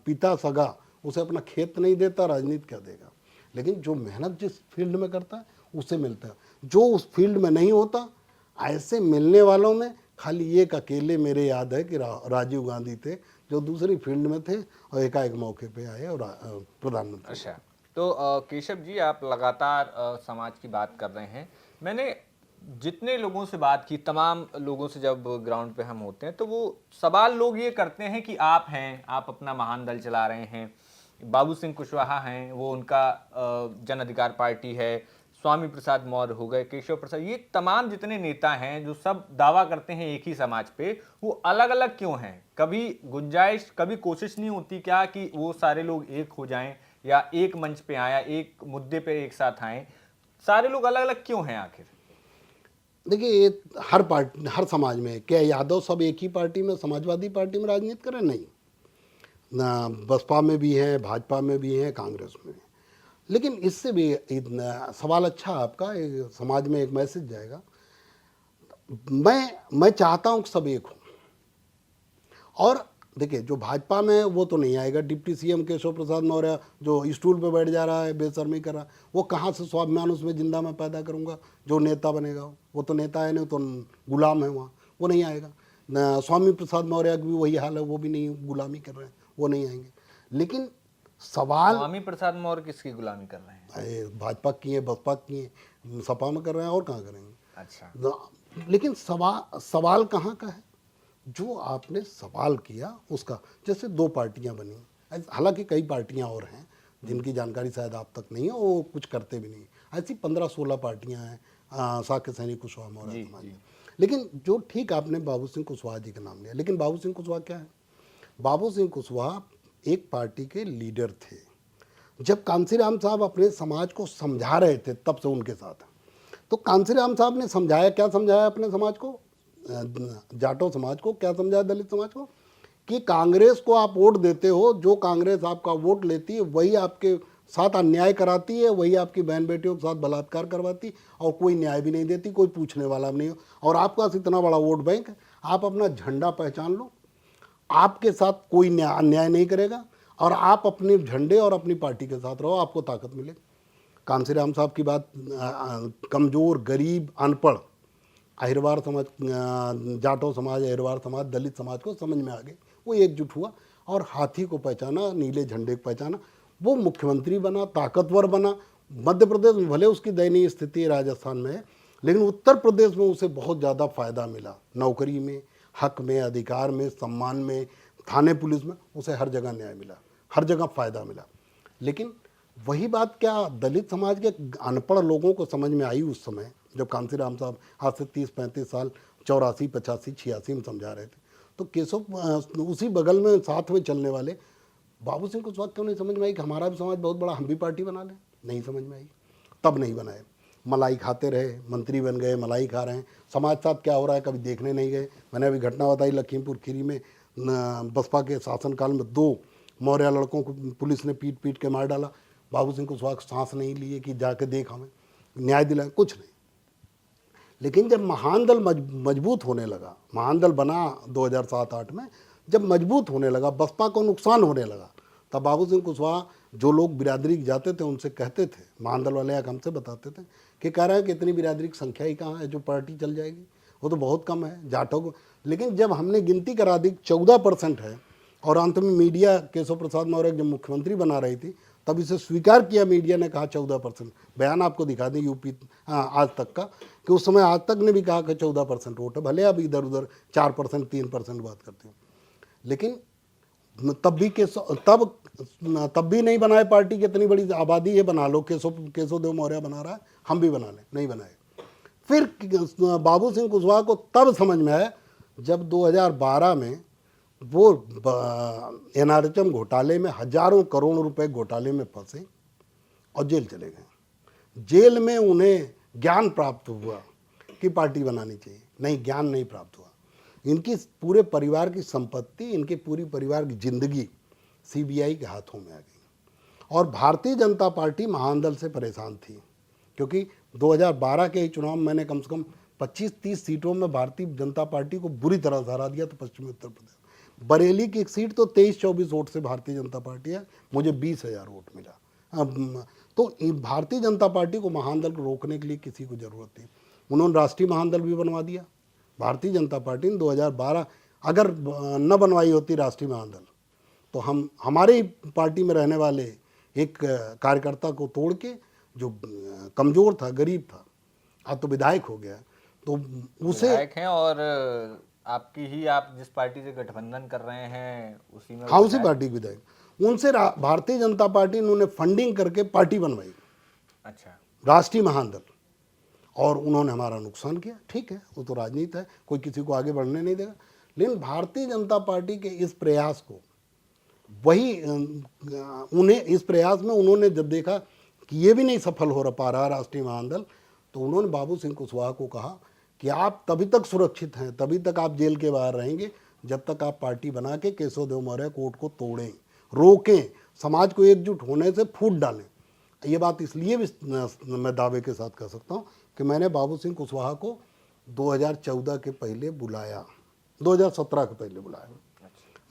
Speaker 1: पिता सगा उसे अपना खेत नहीं देता, राजनीति क्या देगा? लेकिन जो मेहनत जिस फील्ड में करता है उसे मिलता है। जो उस फील्ड में नहीं होता, ऐसे मिलने वालों में खाली एक अकेले मेरे याद है कि राजीव गांधी थे, जो दूसरी फील्ड में थे और एकाएक मौके पे आए और प्रधानमंत्री।
Speaker 2: अच्छा, तो केशव जी, आप लगातार समाज की बात कर रहे हैं। मैंने जितने लोगों से बात की, तमाम लोगों से जब ग्राउंड पे हम होते हैं तो वो सवाल लोग ये करते हैं कि आप हैं, आप अपना महान दल चला रहे हैं, बाबू सिंह कुशवाहा हैं, वो उनका जन अधिकार पार्टी है, स्वामी प्रसाद मौर्य हो गए, केशव प्रसाद, ये तमाम जितने नेता हैं जो सब दावा करते हैं एक ही समाज पे, वो अलग अलग क्यों हैं? कभी गुंजाइश, कभी कोशिश नहीं होती क्या कि वो सारे लोग एक हो जाएं या एक मंच पे आए, एक मुद्दे पे एक साथ आएं? सारे लोग अलग अलग क्यों हैं आखिर?
Speaker 1: देखिए, ये हर पार्टी, हर समाज में है। क्या यादव सब एक ही पार्टी में, समाजवादी पार्टी में राजनीति करें? नहीं ना, बसपा में भी हैं, भाजपा में भी हैं, कांग्रेस में भी। लेकिन इससे भी सवाल अच्छा है आपका, समाज में एक मैसेज जाएगा। मैं चाहता हूं कि सब एक हो। और देखिए, जो भाजपा में वो तो नहीं आएगा। डिप्टी सीएम केशव प्रसाद मौर्य जो स्टूल पे बैठ जा रहा है, बेशर्मी कर रहा है, वो कहाँ से स्वाभिमान उसमें जिंदा मैं पैदा करूंगा? जो नेता बनेगा वो तो नेता है नहीं, तो गुलाम है वहाँ, वो नहीं आएगा। स्वामी प्रसाद मौर्य की भी वही हाल है, वो भी नहीं, गुलामी कर रहे हैं, वो नहीं आएंगे। लेकिन सवाल,
Speaker 2: स्वामी प्रसाद मौर्य किसकी गुलामी कर रहे हैं?
Speaker 1: भाजपा की है, बसपा की है, सपा में कर रहे हैं, और कहाँ करेंगे?
Speaker 2: अच्छा,
Speaker 1: लेकिन सवाल कहाँ का है? जो आपने सवाल किया उसका। जैसे दो पार्टियां बनी, हालांकि कई पार्टियां और हैं जिनकी जानकारी शायद आप तक नहीं है, वो कुछ करते भी नहीं। ऐसी 15-16 पार्टियां हैं साक्य सैनी कुशवाहा मौर्य समाज में। लेकिन जो ठीक आपने बाबू सिंह कुशवाहा जी का नाम लिया, लेकिन बाबू सिंह कुशवाहा क्या है? बाबू सिंह कुशवाहा एक पार्टी के लीडर थे। जब कांसीराम साहब अपने समाज को समझा रहे थे, तब से उनके साथ हैं। तो कांसीराम साहब ने समझाया, क्या समझाया अपने समाज को? जाटो समाज को क्या समझाया, दलित समाज को? कि कांग्रेस को आप वोट देते हो, जो कांग्रेस आपका वोट लेती है वही आपके साथ अन्याय कराती है, वही आपकी बहन बेटियों के साथ बलात्कार करवाती, और कोई न्याय भी नहीं देती, कोई पूछने वाला भी नहीं हो। और आपके पास इतना बड़ा वोट बैंक है, आप अपना झंडा पहचान लो, आपके साथ कोई अन्याय नहीं करेगा, और आप अपने झंडे और अपनी पार्टी के साथ रहो, आपको ताकत मिलेगी। कांसीराम साहब की बात कमज़ोर, गरीब, अनपढ़ अहिरवार समाज, जाटो समाज, अहिरवार समाज, दलित समाज को समझ में आ गई। वो एकजुट हुआ और हाथी को पहचाना, नीले झंडे को पहचाना। वो मुख्यमंत्री बना, ताकतवर बना। मध्य प्रदेश में भले उसकी दयनीय स्थिति राजस्थान में है, लेकिन उत्तर प्रदेश में उसे बहुत ज़्यादा फायदा मिला। नौकरी में, हक में, अधिकार में, सम्मान में, थाने पुलिस में, उसे हर जगह न्याय मिला, हर जगह फ़ायदा मिला। लेकिन वही बात क्या दलित समाज के अनपढ़ लोगों को समझ में आई उस समय, जब कांसीराम साहब आज से 30-35 साल 84, 85, 86 में समझा रहे थे? तो केशव उसी बगल में साथ में चलने वाले बाबू सिंह को उस वक्त क्यों नहीं समझ में आई कि हमारा भी समाज बहुत बड़ा, हम भी पार्टी बना लें? नहीं समझ में आई, तब नहीं बनाए। मलाई खाते रहे, मंत्री बन गए, मलाई खा रहे हैं। समाज साथ क्या हो रहा है कभी देखने नहीं गए। मैंने अभी घटना बताई, लखीमपुर खीरी में बसपा के शासनकाल में 2 मौर्य लड़कों को पुलिस ने पीट पीट के मार डाला। बाबू सिंह कुशवाहा सांस नहीं लिए कि जाके देख, हमें न्याय दिलाए, कुछ नहीं। लेकिन जब महान दल मजबूत होने लगा, महान दल बना 2007-8 में, जब मजबूत होने लगा, बसपा को नुकसान होने लगा, तब बाबू सिंह कुशवाहा, जो लोग बिरादरी जाते थे उनसे कहते थे, महान दल वाले हमसे बताते थे कि कह रहे हैं कि इतनी बिरादरी की संख्या ही कहाँ है जो पार्टी चल जाएगी, वो तो बहुत कम है जाटों को। लेकिन जब हमने गिनती करा दी 14% है, और अंत में मीडिया केशव प्रसाद मौर्य जब मुख्यमंत्री बना रही थी तब इसे स्वीकार किया, मीडिया ने कहा 14%। बयान आपको दिखा दें यूपी आज तक का, कि उस समय आज तक ने भी कहा कि 14% वोट है। भले अब इधर उधर 4%, 3% बात करते हो, लेकिन तब भी नहीं बनाए पार्टी की इतनी बड़ी आबादी है, बना लो, केशव देव मौर्य बना रहा है, हम भी बना लें, नहीं बनाए। फिर बाबू सिंह कुशवाहा को तब समझ में आया जब 2012 में वो एनआरएचएम घोटाले में हजारों करोड़ रुपए घोटाले में फंसे और जेल चले गए। जेल में उन्हें ज्ञान प्राप्त हुआ कि पार्टी बनानी चाहिए। नहीं, ज्ञान नहीं प्राप्त हुआ। इनकी पूरे परिवार की संपत्ति, इनके पूरी परिवार की जिंदगी सीबीआई के हाथों में आ गई। और भारतीय जनता पार्टी महान दल से परेशान थी, क्योंकि 2012 के चुनाव में मैंने कम से कम 25-30 सीटों में भारतीय जनता पार्टी को बुरी तरह से हरा दिया था। पश्चिमी उत्तर प्रदेश, बरेली की एक सीट तो 23-24 वोट से भारतीय जनता पार्टी है, मुझे 20,000 वोट मिला। तो भारतीय जनता पार्टी को महान दल को रोकने के लिए किसी को जरूरत थी, उन्होंने राष्ट्रीय महान दल भी बनवा दिया। भारतीय जनता पार्टी ने 2012 अगर न बनवाई होती राष्ट्रीय महान दल, तो हम हमारी पार्टी में रहने वाले एक कार्यकर्ता को तोड़ के, जो कमज़ोर था, गरीब था, आज तो विधायक हो गया, तो उसे
Speaker 2: विधायक हैं और आपकी ही, आप जिस पार्टी से गठबंधन कर रहे हैं उसी में
Speaker 1: हाँ, उसी पार्टी के विधायक। उनसे भारतीय जनता पार्टी ने उन्हें फंडिंग करके पार्टी बनवाई,
Speaker 2: अच्छा,
Speaker 1: राष्ट्रीय महादल, और उन्होंने हमारा नुकसान किया। ठीक है, वो तो राजनीति है, कोई किसी को आगे बढ़ने नहीं देगा। लेकिन भारतीय जनता पार्टी के इस प्रयास को, वही उन्हें इस प्रयास में उन्होंने जब देखा कि ये भी नहीं सफल हो पा रहा राष्ट्रीय महादल, तो उन्होंने बाबू सिंह कुशवाहा को कहा कि आप तभी तक सुरक्षित हैं, तभी तक आप जेल के बाहर रहेंगे जब तक आप पार्टी बना के केशव देव मौर्य कोर्ट को तोड़ें, रोकें, समाज को एकजुट होने से फूट डालें। ये बात इसलिए भी मैं दावे के साथ कह सकता हूँ कि मैंने बाबू सिंह कुशवाहा को 2014 के पहले बुलाया, 2017 के पहले बुलाया।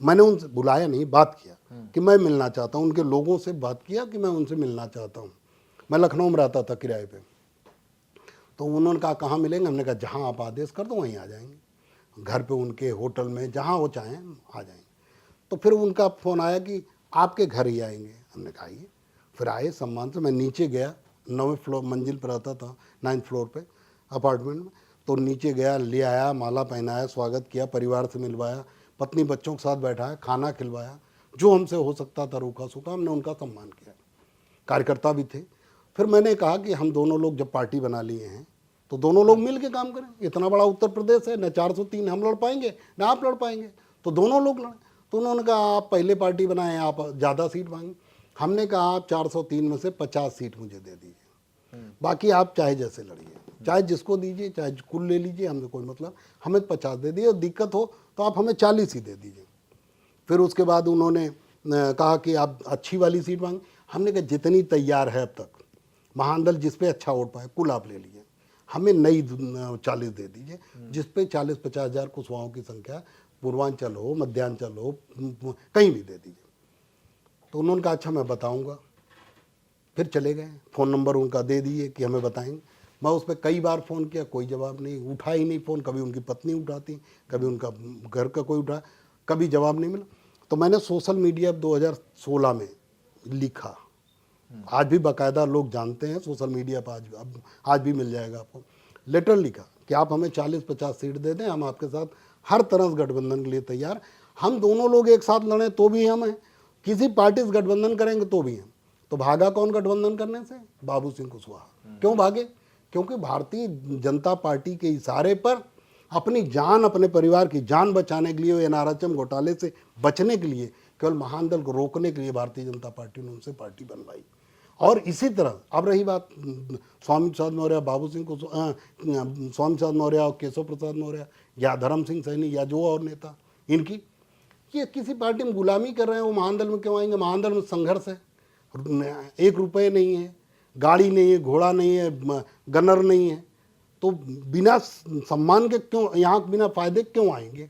Speaker 1: मैंने उनसे बुलाया नहीं, बात किया कि मैं मिलना चाहता हूँ, उनके लोगों से बात किया कि मैं उनसे मिलना चाहता हूँ। मैं लखनऊ में रहता था किराए पे, तो उन्होंने कहा कहाँ मिलेंगे? हमने कहा जहाँ आप आदेश कर दो वहीं आ जाएंगे, घर पे उनके होटल में, जहाँ वो चाहें आ जाएंगे। तो फिर उनका फ़ोन आया कि आपके घर ही आएंगे। हमने कहा आइए। फिर आए सम्मान से। मैं नीचे गया, 9वें फ्लोर मंजिल पर रहता था, 9th फ्लोर पे अपार्टमेंट में। तो नीचे गया, ले आया, माला पहनाया, स्वागत किया, परिवार से मिलवाया, पत्नी बच्चों के साथ बैठाया, खाना खिलवाया, जो हमसे हो सकता था रूखा सूखा हमने उनका सम्मान किया। कार्यकर्ता भी थे। फिर मैंने कहा कि हम दोनों लोग जब पार्टी बना लिए हैं तो दोनों लोग मिल के काम करें। इतना बड़ा उत्तर प्रदेश है, न 403 हम लड़ पाएंगे न आप लड़ पाएंगे, तो दोनों लोग लड़ें। तो उन्होंने कहा आप पहले पार्टी बनाएं, आप ज़्यादा सीट मांगे। हमने कहा आप 403 में से 50 सीट मुझे दे दीजिए, बाकी आप चाहे जैसे लड़िए, चाहे जिसको दीजिए, चाहे कुल ले लीजिए, हमने कोई मतलब, हमें 50 दे दिए, और दिक्कत हो तो आप हमें 40 ही दे दीजिए। फिर उसके बाद उन्होंने कहा कि आप अच्छी वाली सीट मांगे। हमने कहा जितनी तैयार है अब तक, महादल जिस पे अच्छा वोट पाए कुल आप ले लीजिए, हमें नई 40 दे दीजिए, जिस पे 40-50 हज़ार कुशवाहों की संख्या, पूर्वांचल हो, मध्यांचल हो, कहीं भी दे दीजिए। तो उन्होंने कहा अच्छा मैं बताऊंगा। फिर चले गए, फ़ोन नंबर उनका दे दिए कि हमें बताएंगे। मैं उस पर कई बार फ़ोन किया, कोई जवाब नहीं, उठा ही नहीं फ़ोन। कभी उनकी पत्नी उठाती, कभी उनका घर का कोई उठा, कभी जवाब नहीं मिला। तो मैंने सोशल मीडिया 2016 में लिखा, आज भी बाकायदा लोग जानते हैं सोशल मीडिया पर, आज भी मिल जाएगा आपको। लेटर लिखा कि आप हमें 40-50 सीट दे दें, हम आपके साथ हर तरह से गठबंधन के लिए तैयार। हम दोनों लोग एक साथ लड़ें तो भी हम हैं, किसी पार्टी से गठबंधन करेंगे तो भी हम। तो भागा कौन गठबंधन करने से? बाबू सिंह कुशवाहा। क्यों भागे? क्योंकि भारतीय जनता पार्टी के इशारे पर अपनी जान, अपने परिवार की जान बचाने के लिए, NRHM घोटाले से बचने के लिए, केवल महादल को रोकने के लिए भारतीय जनता पार्टी ने उनसे पार्टी बनवाई। और इसी तरह अब रही बात स्वामी प्रसाद मौर्य, बाबू सिंह को स्वामी प्रसाद मौर्य और केशव प्रसाद मौर्य या धर्म सिंह सैनी या जो और नेता, इनकी ये किसी पार्टी में गुलामी कर रहे हैं, वो महादल में क्यों आएंगे? महादल में संघर्ष है, 1 रुपये नहीं है, गाड़ी नहीं है, घोड़ा नहीं है, गनर नहीं है, तो बिना सम्मान के क्यों यहाँ, बिना फायदे क्यों आएंगे?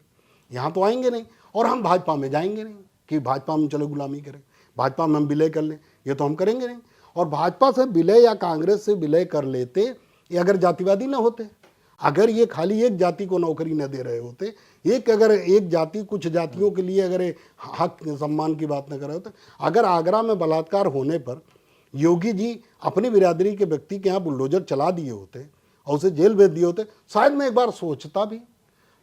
Speaker 1: यहाँ तो आएंगे नहीं। और हम भाजपा में जाएंगे नहीं कि भाजपा में चलो गुलामी करें, भाजपा में हम विलय कर लें, ये तो हम करेंगे नहीं। और भाजपा से विलय या कांग्रेस से विलय कर लेते, ये अगर जातिवादी न होते, अगर ये खाली एक जाति को नौकरी न दे रहे होते, अगर एक जाति, कुछ जातियों के लिए अगर हक सम्मान की बात न कर रहे होते, अगर आगरा में बलात्कार होने पर योगी जी अपनी बिरादरी के व्यक्ति के यहाँ बुलडोजर चला दिए होते और उसे जेल भेज दिए होते, शायद मैं एक बार सोचता भी।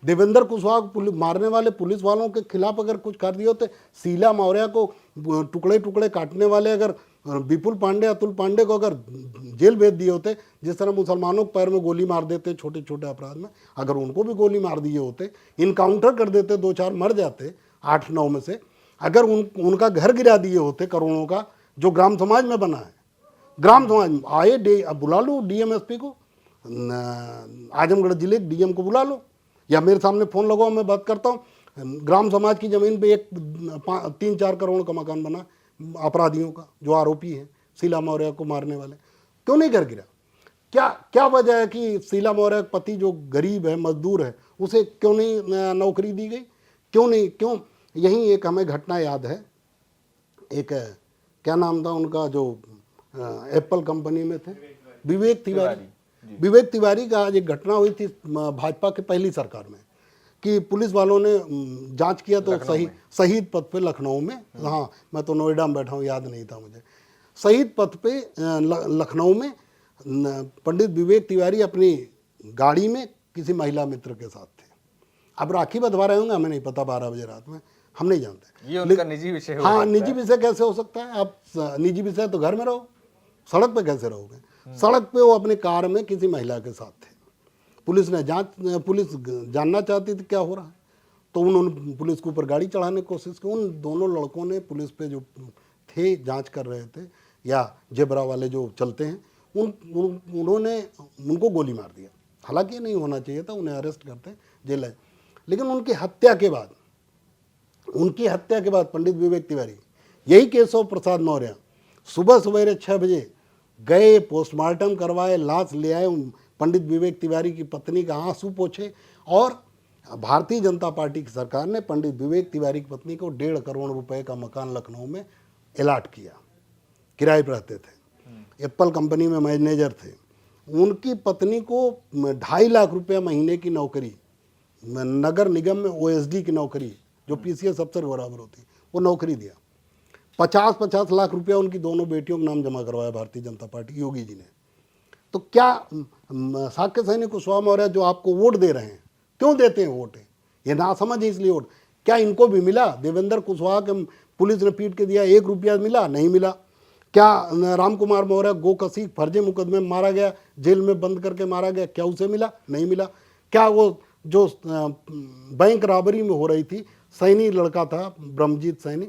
Speaker 1: देवेंद्र कुशवाहा को मारने वाले पुलिस वालों के खिलाफ अगर कुछ कर दिए होते, शीला मौर्य को टुकड़े टुकड़े काटने वाले अगर विपुल पांडे, अतुल पांडे को अगर जेल भेज दिए होते, जिस तरह मुसलमानों के पैर में गोली मार देते छोटे छोटे अपराध में, अगर उनको भी गोली मार दिए होते, इनकाउंटर कर देते, 2-4 मर जाते 8-9 में से, अगर उनका घर गिरा दिए होते करोड़ों का, जो ग्राम समाज में बना है, ग्राम समाज आए, बुला लो DMSP को, आजमगढ़ जिले DM को बुला लो, या मेरे सामने फ़ोन लगाओ, मैं बात करता हूँ। ग्राम समाज की ज़मीन पे 3-4 करोड़ का मकान बना अपराधियों का, जो आरोपी हैं शीला मौर्य को मारने वाले, क्यों नहीं घर गिरा? क्या वजह है कि शीला मौर्य का पति जो गरीब है, मजदूर है, उसे क्यों नहीं नौकरी दी गई? क्यों? यही एक हमें घटना याद है, एक क्या नाम था उनका, जो एप्पल कंपनी में थे, विवेक तिवारी का आज एक घटना हुई थी भाजपा के पहली सरकार में, कि पुलिस वालों ने जांच किया तो शहीद पथ पे लखनऊ में, हाँ मैं तो नोएडा में बैठा हूँ, याद नहीं था मुझे, शहीद पथ पे लखनऊ में पंडित विवेक तिवारी अपनी गाड़ी में किसी महिला मित्र के साथ थे। अब राखी बंधवा रहे होंगे, हमें नहीं पता, 12 बजे रात में, हम नहीं जानते।
Speaker 2: ये उनका निजी विषय हो
Speaker 1: हाँ,
Speaker 2: सकता
Speaker 1: निजी
Speaker 2: है।
Speaker 1: विषय कैसे हो सकता है? आप निजी विषय तो घर में रहो, सड़क पे कैसे रहोगे? सड़क पे वो अपनी कार में किसी महिला के साथ थे। पुलिस जानना चाहती थी क्या हो रहा है, तो उन्होंने पुलिस के ऊपर गाड़ी चढ़ाने की कोशिश की। उन दोनों लड़कों ने पुलिस पे जो थे, जांच कर रहे थे, या जेबरा वाले जो चलते हैं, उन्होंने उनको गोली मार दिया। हालांकि ये नहीं होना चाहिए था, उन्हें अरेस्ट करते जेल है। लेकिन उनकी हत्या के बाद पंडित विवेक तिवारी, यही केशव प्रसाद मौर्य, सुबह सवेरे 6 बजे गए, पोस्टमार्टम करवाए, लाश ले आए, पंडित विवेक तिवारी की पत्नी का आंसू पोछे, और भारतीय जनता पार्टी की सरकार ने पंडित विवेक तिवारी की पत्नी को 1.5 करोड़ रुपए का मकान लखनऊ में अलॉट किया। किराए पर रहते थे, एप्पल कंपनी में मैनेजर थे। उनकी पत्नी को 2.5 लाख रुपया महीने की नौकरी, नगर निगम में ओएसडी की नौकरी, जो पीसीएस अफसर बराबर होती, वो नौकरी दिया। 50-50 लाख रुपया उनकी दोनों बेटियों के नाम जमा करवाया भारतीय जनता पार्टी, योगी जी ने। तो क्या साक्य सैनिक कुशवाहा मौर्य जो आपको वोट दे रहे हैं, क्यों देते हैं वोट? ये नासमझ है इसलिए वोट। क्या इनको भी मिला? देवेंद्र कुशवाहा के पुलिस ने पीट के दिया, 1 रुपया मिला? नहीं मिला। क्या राम कुमार मौर्य गोकसी फर्जी मुकदमे में मारा गया, जेल में बंद करके मारा गया, क्या उसे मिला? नहीं मिला। क्या वो जो बैंक रॉबरी में हो रही थी, सैनी लड़का था ब्रह्मजीत सैनी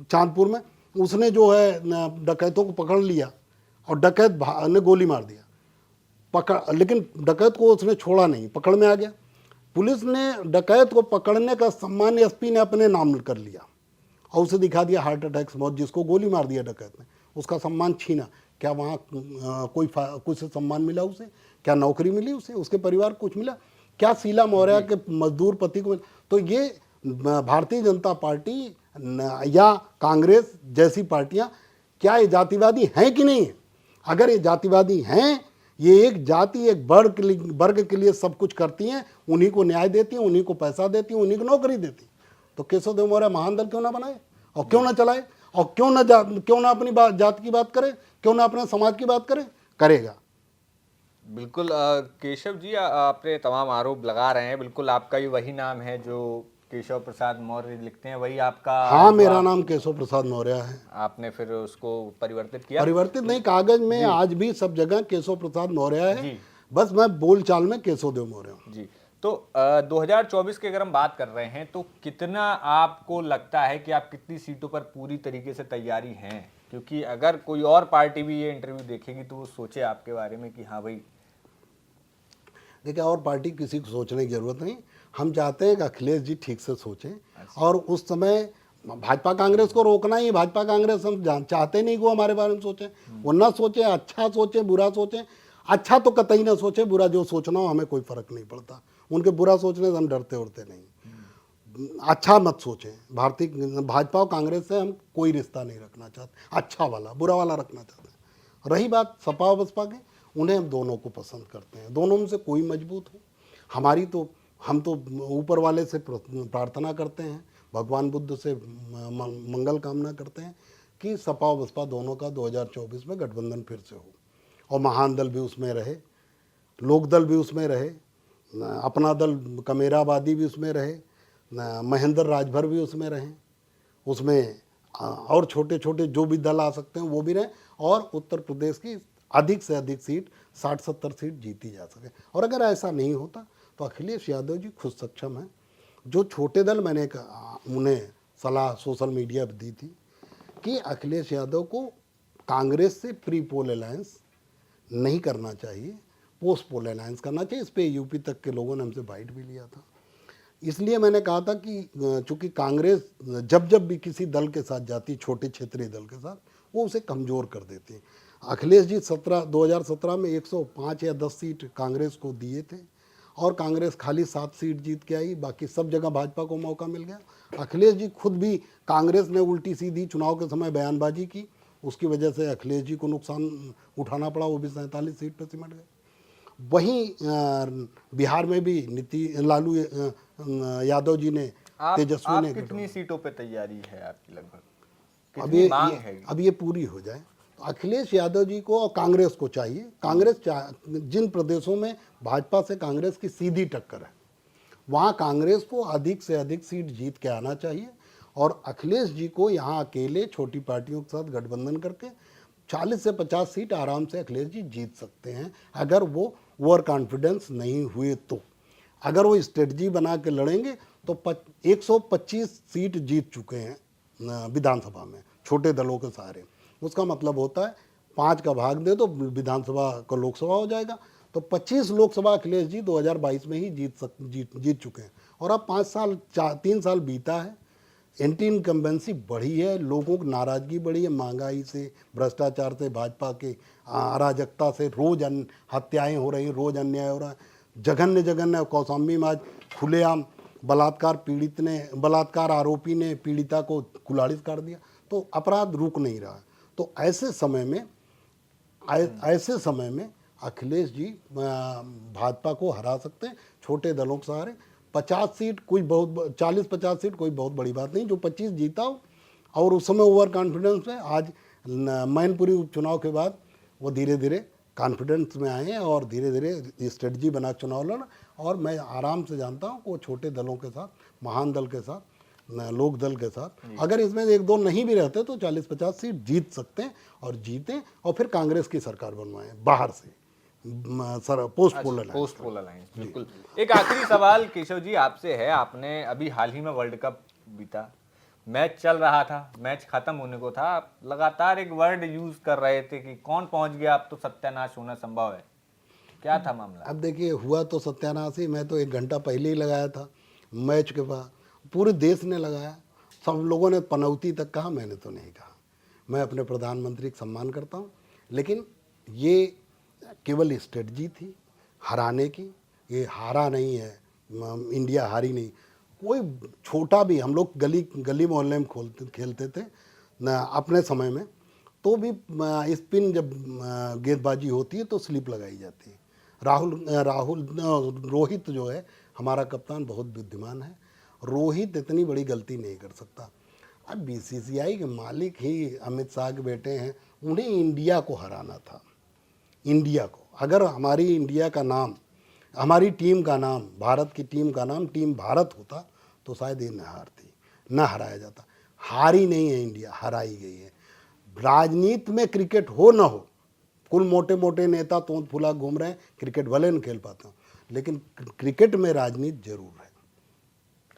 Speaker 1: चांदपुर में, उसने जो है डकैतों को पकड़ लिया और डकैत ने गोली मार दिया, लेकिन डकैत को उसने छोड़ा नहीं, पकड़ में आ गया। पुलिस ने डकैत को पकड़ने का सम्मान एसपी ने अपने नाम कर लिया और उसे दिखा दिया हार्ट अटैक से मौत, जिसको गोली मार दिया डकैत ने, उसका सम्मान छीना। क्या वहाँ कुछ सम्मान मिला उसे? क्या नौकरी मिली उसे? उसके परिवार को कुछ मिला? क्या शीला मौर्य के मजदूर पति को? तो ये भारतीय जनता पार्टी या कांग्रेस जैसी पार्टियां, क्या ये जातिवादी हैं कि नहीं? अगर ये जातिवादी हैं, ये एक जाति, एक वर्ग के लिए सब कुछ करती हैं, उन्हीं को न्याय देती हैं, उन्हीं को पैसा देती हैं, उन्हीं को नौकरी देती, तो केशव देव मौर्य महान दल क्यों ना बनाए और क्यों ना चलाए, और क्यों ना अपनी जात की बात करे, क्यों ना अपने समाज की बात करे? करेगा।
Speaker 2: बिल्कुल केशव जी, आपने तमाम आरोप लगा रहे हैं, बिल्कुल आपका ही वही नाम है जो केशव प्रसाद मौर्य लिखते हैं, वही आपका?
Speaker 1: हाँ, मेरा नाम केशव प्रसाद मौर्य है।
Speaker 2: आपने फिर उसको परिवर्तित किया?
Speaker 1: परिवर्तित नहीं, कागज में आज भी सब जगह केशव प्रसाद मौर्य है, बस मैं बोलचाल में केशव देव मौर्य हूँ
Speaker 2: जी। तो 2024 की अगर हम बात कर रहे हैं, तो कितना आपको लगता है कि आप कितनी सीटों पर पूरी तरीके से तैयारी हैं? क्योंकि अगर कोई और पार्टी भी ये इंटरव्यू देखेगी तो वो सोचे आपके बारे में कि हाँ भाई।
Speaker 1: देखिए, और पार्टी किसी को सोचने की जरूरत नहीं। हम चाहते हैं कि अखिलेश जी ठीक से सोचें, और उस समय भाजपा कांग्रेस को रोकना ही, भाजपा कांग्रेस हम चाहते नहीं कि वो हमारे बारे में सोचें, वो ना सोचें, अच्छा सोचें, बुरा सोचें। अच्छा तो कतई ना सोचें, बुरा जो सोचना हो हमें कोई फर्क नहीं पड़ता, उनके बुरा सोचने से हम डरते उड़ते नहीं। अच्छा मत सोचें। भाजपा और कांग्रेस से हम कोई रिश्ता नहीं रखना चाहते, अच्छा वाला, बुरा वाला रखना चाहते हैं। रही बात सपा और बसपा की, उन्हें हम दोनों को पसंद करते हैं, दोनों में से कोई मजबूत हो। हम तो ऊपर वाले से प्रार्थना करते हैं, भगवान बुद्ध से मंगल कामना करते हैं कि सपा और बसपा दोनों का 2024 में गठबंधन फिर से हो, और महान दल भी उसमें रहे, लोक दल भी उसमें रहे, अपना दल कमेराबादी भी उसमें रहे, महेंद्र राजभर भी उसमें रहें, उसमें और छोटे छोटे जो भी दल आ सकते हैं वो भी रहें, और उत्तर प्रदेश की अधिक से अधिक सीट, 60-70 सीट जीती जा सके। और अगर ऐसा नहीं होता तो अखिलेश यादव जी खुद सक्षम हैं। जो छोटे दल, मैंने उन्हें सलाह सोशल मीडिया पर दी थी कि अखिलेश यादव को कांग्रेस से प्री पोल अलायंस नहीं करना चाहिए, पोस्ट पोल अलायंस करना चाहिए। इस पर यूपी तक के लोगों ने हमसे बाइट भी लिया था। इसलिए मैंने कहा था कि चूंकि कांग्रेस जब भी किसी दल के साथ जाती, छोटे क्षेत्रीय दल के साथ, वो उसे कमज़ोर कर देती है। अखिलेश जी 2017 में 105 या 10 सीट कांग्रेस को दिए थे, और कांग्रेस खाली 7 सीट जीत के आई, बाकी सब जगह भाजपा को मौका मिल गया। अखिलेश जी खुद भी, कांग्रेस ने उल्टी सीधी चुनाव के समय बयानबाजी की, उसकी वजह से अखिलेश जी को नुकसान उठाना पड़ा, वो भी 47 सीट पर सिमट गए। वहीं बिहार में भी लालू यादव जी ने, तेजस्वी ने।
Speaker 2: कितनी सीटों पे तैयारी है आपकी लगभग?
Speaker 1: अब ये पूरी हो जाए तो अखिलेश यादव जी को और कांग्रेस को चाहिए, जिन प्रदेशों में भाजपा से कांग्रेस की सीधी टक्कर है वहाँ कांग्रेस को अधिक से अधिक सीट जीत के आना चाहिए और अखिलेश जी को यहाँ अकेले छोटी पार्टियों के साथ गठबंधन करके 40 से 50 सीट आराम से अखिलेश जी जीत सकते हैं अगर वो ओवर कॉन्फिडेंस नहीं हुए तो। अगर वो स्ट्रेटजी बना के लड़ेंगे तो 125 सीट जीत चुके हैं विधानसभा में छोटे दलों के सहारे। उसका मतलब होता है 5 का भाग दे तो विधानसभा का लोकसभा हो जाएगा, तो 25 लोकसभा अखिलेश जी 2022 में ही जीत चुके हैं। और अब 3 साल बीता है, एंटी इनकम्बेंसी बढ़ी है, लोगों की नाराज़गी बढ़ी है, महंगाई से, भ्रष्टाचार से, भाजपा के अराजकता से, रोज़ हत्याएं हो रही, रोज़ अन्याय हो रहा है, जघन्य जघन्य। कौशाम्बी में आज खुलेआम बलात्कार आरोपी ने पीड़िता को कुल्हाड़ी से काट दिया, तो अपराध रुक नहीं रहा। तो ऐसे समय में अखिलेश जी भाजपा को हरा सकते हैं छोटे दलों के सहारे। 50 सीट कोई बहुत 40-50 सीट कोई बहुत बड़ी बात नहीं, जो 25 जीता हो और उस समय ओवर कॉन्फिडेंस में। आज मैनपुरी उपचुनाव के बाद वो धीरे धीरे कॉन्फिडेंस में आए हैं और धीरे धीरे स्ट्रेटजी बना चुनाव लड़ा। और मैं आराम से जानता हूँ कि वो छोटे दलों के साथ, महान दल के साथ, लोक दल के साथ अगर इसमें 1-2 नहीं भी रहते तो 40-50 सीट जीत सकते हैं और जीतें और फिर कांग्रेस की सरकार बनवाएं बाहर से, पोस्ट पोल
Speaker 2: अलायंस। बिल्कुल। एक आखिरी सवाल केशव जी आपसे है, आपने अभी हाल ही में वर्ल्ड कप बीता, मैच चल रहा था, मैच खत्म होने को था, आप लगातार एक वर्ड यूज कर रहे थे कि कौन पहुंच गया अब तो सत्यानाश होना संभव है, क्या था मामला?
Speaker 1: अब देखिए, हुआ तो सत्यानाश ही। मैं तो 1 घंटा पहले ही लगाया था मैच के बाद, पूरे देश ने लगाया, सब लोगों ने पनौती तक कहा, मैंने तो नहीं कहा। मैं अपने प्रधानमंत्री का सम्मान करता हूँ, लेकिन ये केवल स्ट्रेटजी थी हराने की, ये हारा नहीं है, इंडिया हारी नहीं। कोई छोटा भी, हम लोग गली मोहल्ले में खेलते थे न अपने समय में, तो भी स्पिन जब गेंदबाजी होती है तो स्लिप लगाई जाती है। रोहित जो है हमारा कप्तान बहुत बुद्धिमान है, रोहित इतनी बड़ी गलती नहीं कर सकता। अब बीसीसीआई के मालिक ही अमित शाह के बेटे हैं, उन्हें इंडिया को हराना था। इंडिया को, अगर हमारी इंडिया का नाम, हमारी टीम का नाम, भारत की टीम का नाम टीम भारत होता तो शायद ये न हराया जाता। हारी नहीं है इंडिया, हराई गई है। राजनीति में क्रिकेट हो न हो, कुल मोटे मोटे नेता तोंद फुला घूम रहे हैं, क्रिकेट भले न खेल पाते हो, लेकिन क्रिकेट में राजनीति जरूर है।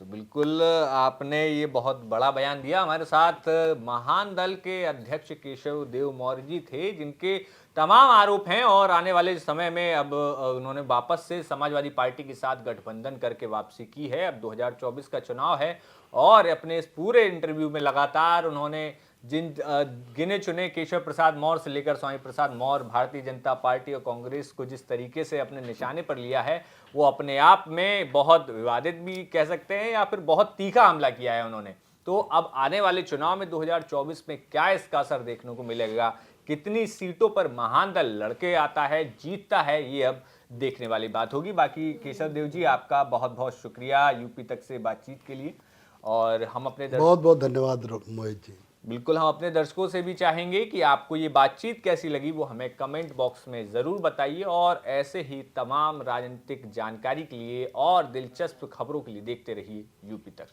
Speaker 2: तो बिल्कुल आपने ये बहुत बड़ा बयान दिया। हमारे साथ महान दल के अध्यक्ष केशव देव मौर्य जी थे, जिनके तमाम आरोप हैं और आने वाले समय में अब उन्होंने वापस से समाजवादी पार्टी के साथ गठबंधन करके वापसी की है। अब 2024 का चुनाव है और अपने इस पूरे इंटरव्यू में लगातार उन्होंने जिन गिने चुने केशव प्रसाद मौर्य से लेकर स्वामी प्रसाद मौर्य, भारतीय जनता पार्टी और कांग्रेस को जिस तरीके से अपने निशाने पर लिया है, वो अपने आप में बहुत विवादित भी कह सकते हैं या फिर बहुत तीखा हमला किया है उन्होंने। तो अब आने वाले चुनाव में 2024 में क्या इसका असर देखने को मिलेगा, कितनी सीटों पर महान दल लड़के आता है, जीतता है, ये अब देखने वाली बात होगी। बाकी केशव देव जी, आपका बहुत बहुत शुक्रिया यूपी तक से बातचीत के लिए। और हम अपने
Speaker 1: बहुत बहुत धन्यवाद मोहित जी।
Speaker 2: बिल्कुल, हम अपने दर्शकों से भी चाहेंगे कि आपको ये बातचीत कैसी लगी वो हमें कमेंट बॉक्स में ज़रूर बताइए और ऐसे ही तमाम राजनीतिक जानकारी के लिए और दिलचस्प खबरों के लिए देखते रहिए यूपी तक।